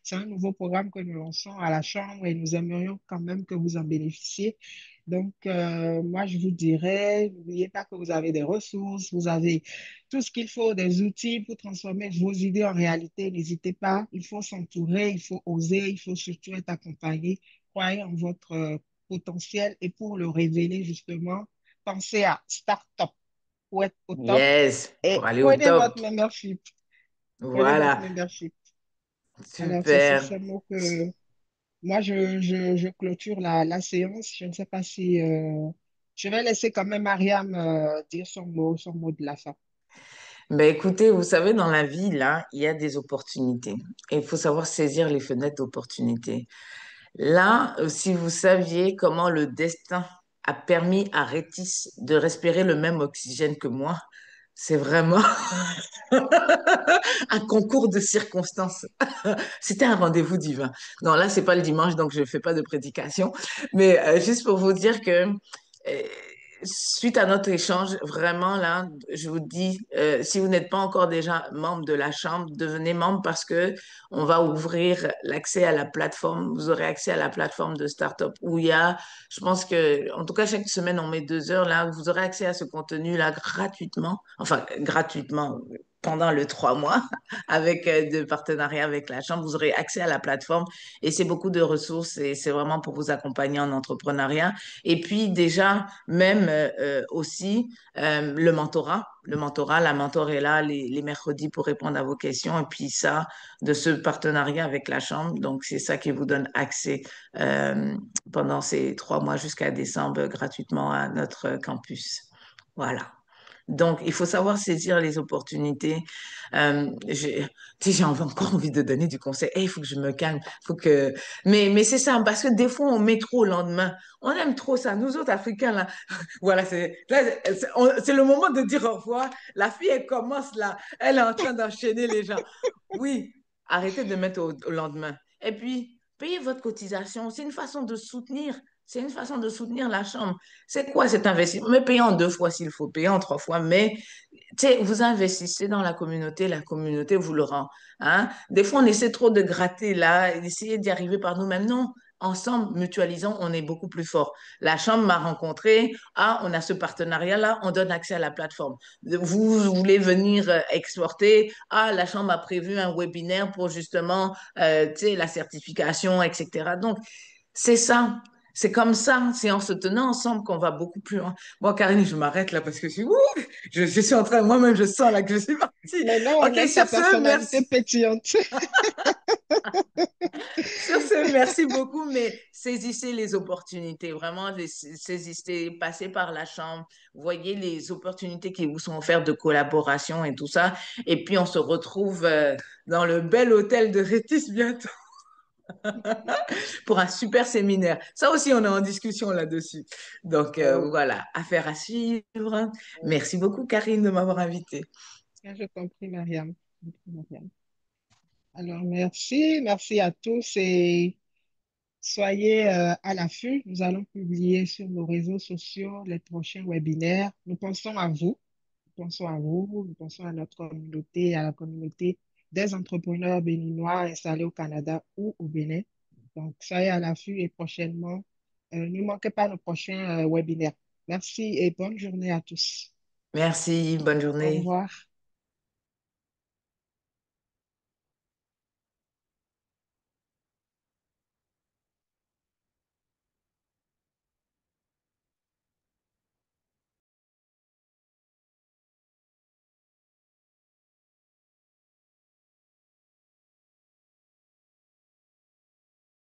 C'est un nouveau programme que nous lançons à la Chambre et nous aimerions quand même que vous en bénéficiez. Donc, moi, je vous dirais, n'oubliez pas que vous avez des ressources, vous avez tout ce qu'il faut, des outils pour transformer vos idées en réalité. N'hésitez pas, il faut s'entourer, il faut oser, il faut surtout être accompagné. Croyez en votre potentiel et pour le révéler justement, pensez à Startup pour être au top
Yes, pour
et
aller au
prenez
top.
votre membership. Prenez votre
Voilà,
membership. Alors, c'est sur
super.
ce mot que moi, je clôture la séance. Je ne sais pas si je vais laisser quand même Mariam dire son mot de la fin.
Ben écoutez, vous savez, dans la vie, là, il y a des opportunités. Et il faut savoir saisir les fenêtres d'opportunités. Là, si vous saviez comment le destin a permis à Rétis de respirer le même oxygène que moi, c'est vraiment un concours de circonstances. C'était un rendez-vous divin. Non, là, c'est pas le dimanche, donc je ne fais pas de prédication. Mais juste pour vous dire que euh, suite à notre échange, vraiment, là, je vous dis, si vous n'êtes pas encore déjà membre de la Chambre, devenez membre parce que on va ouvrir l'accès à la plateforme. Vous aurez accès à la plateforme de Startup où il y a, je pense que, en tout cas, chaque semaine, on met 2 heures là. Vous aurez accès à ce contenu-là gratuitement. Enfin, gratuitement pendant le 3 mois avec de partenariat avec la Chambre. Vous aurez accès à la plateforme et c'est beaucoup de ressources et c'est vraiment pour vous accompagner en entrepreneuriat. Et puis déjà, même aussi, le mentorat, la mentor est là les mercredis pour répondre à vos questions. Et puis ça, de ce partenariat avec la Chambre. Donc, c'est ça qui vous donne accès euh, pendant ces 3 mois jusqu'à décembre gratuitement à notre campus. Voilà. Donc, il faut savoir saisir les opportunités. J'ai encore envie de donner du conseil. Il faut que je me calme. Faut que... Mais c'est ça, parce que des fois, on met trop au lendemain. On aime trop ça. Nous autres, Africains, là, voilà, c'est le moment de dire au revoir. La fille, elle commence là. Elle est en train d'enchaîner les gens. Oui, arrêtez de mettre au lendemain. Et puis, payez votre cotisation. C'est une façon de soutenir. C'est une façon de soutenir la chambre. C'est quoi cet investissement? Mais payez en 2 fois s'il faut, payer en 3 fois, mais Tu sais, vous investissez dans la communauté vous le rend. Hein? Des fois, on essaie trop de gratter là, d'essayer d'y arriver par nous-mêmes. Non, ensemble, mutualisons, on est beaucoup plus fort. La Chambre m'a rencontré. Ah, on a ce partenariat-là, on donne accès à la plateforme. Vous voulez venir exporter. Ah, la Chambre a prévu un webinaire pour justement, tu sais, la certification, etc. Donc, c'est ça. C'est comme ça, c'est en se tenant ensemble qu'on va beaucoup plus loin. Bon, Karine, je m'arrête là parce que je suis en train, moi-même, je sens là que je suis partie.
Maintenant, on
OK,
aime ta
sur ce,
personnalité
merci.
pétillante.
Sur ce, merci beaucoup, mais saisissez les opportunités, vraiment, saisissez, passez par la chambre, voyez les opportunités qui vous sont offertes de collaboration et tout ça. Et puis, on se retrouve dans le bel hôtel de Rétis bientôt pour un super séminaire. Ça aussi, on est en discussion là-dessus. Donc,
Oh,
voilà, affaire à suivre. Merci beaucoup, Karine, de m'avoir invitée.
Je t'en prie, Mariam. Je t'en prie, Mariam. Alors, merci à tous et soyez à l'affût. Nous allons publier sur nos réseaux sociaux les prochains webinaires. Nous pensons à vous, nous pensons à vous, nous pensons à notre communauté, à la communauté des entrepreneurs béninois installés au Canada ou au Bénin. Donc, soyez à l'affût et prochainement, ne manquez pas nos prochains webinaires. Merci et bonne journée à tous.
Merci, bonne
Au
journée.
revoir.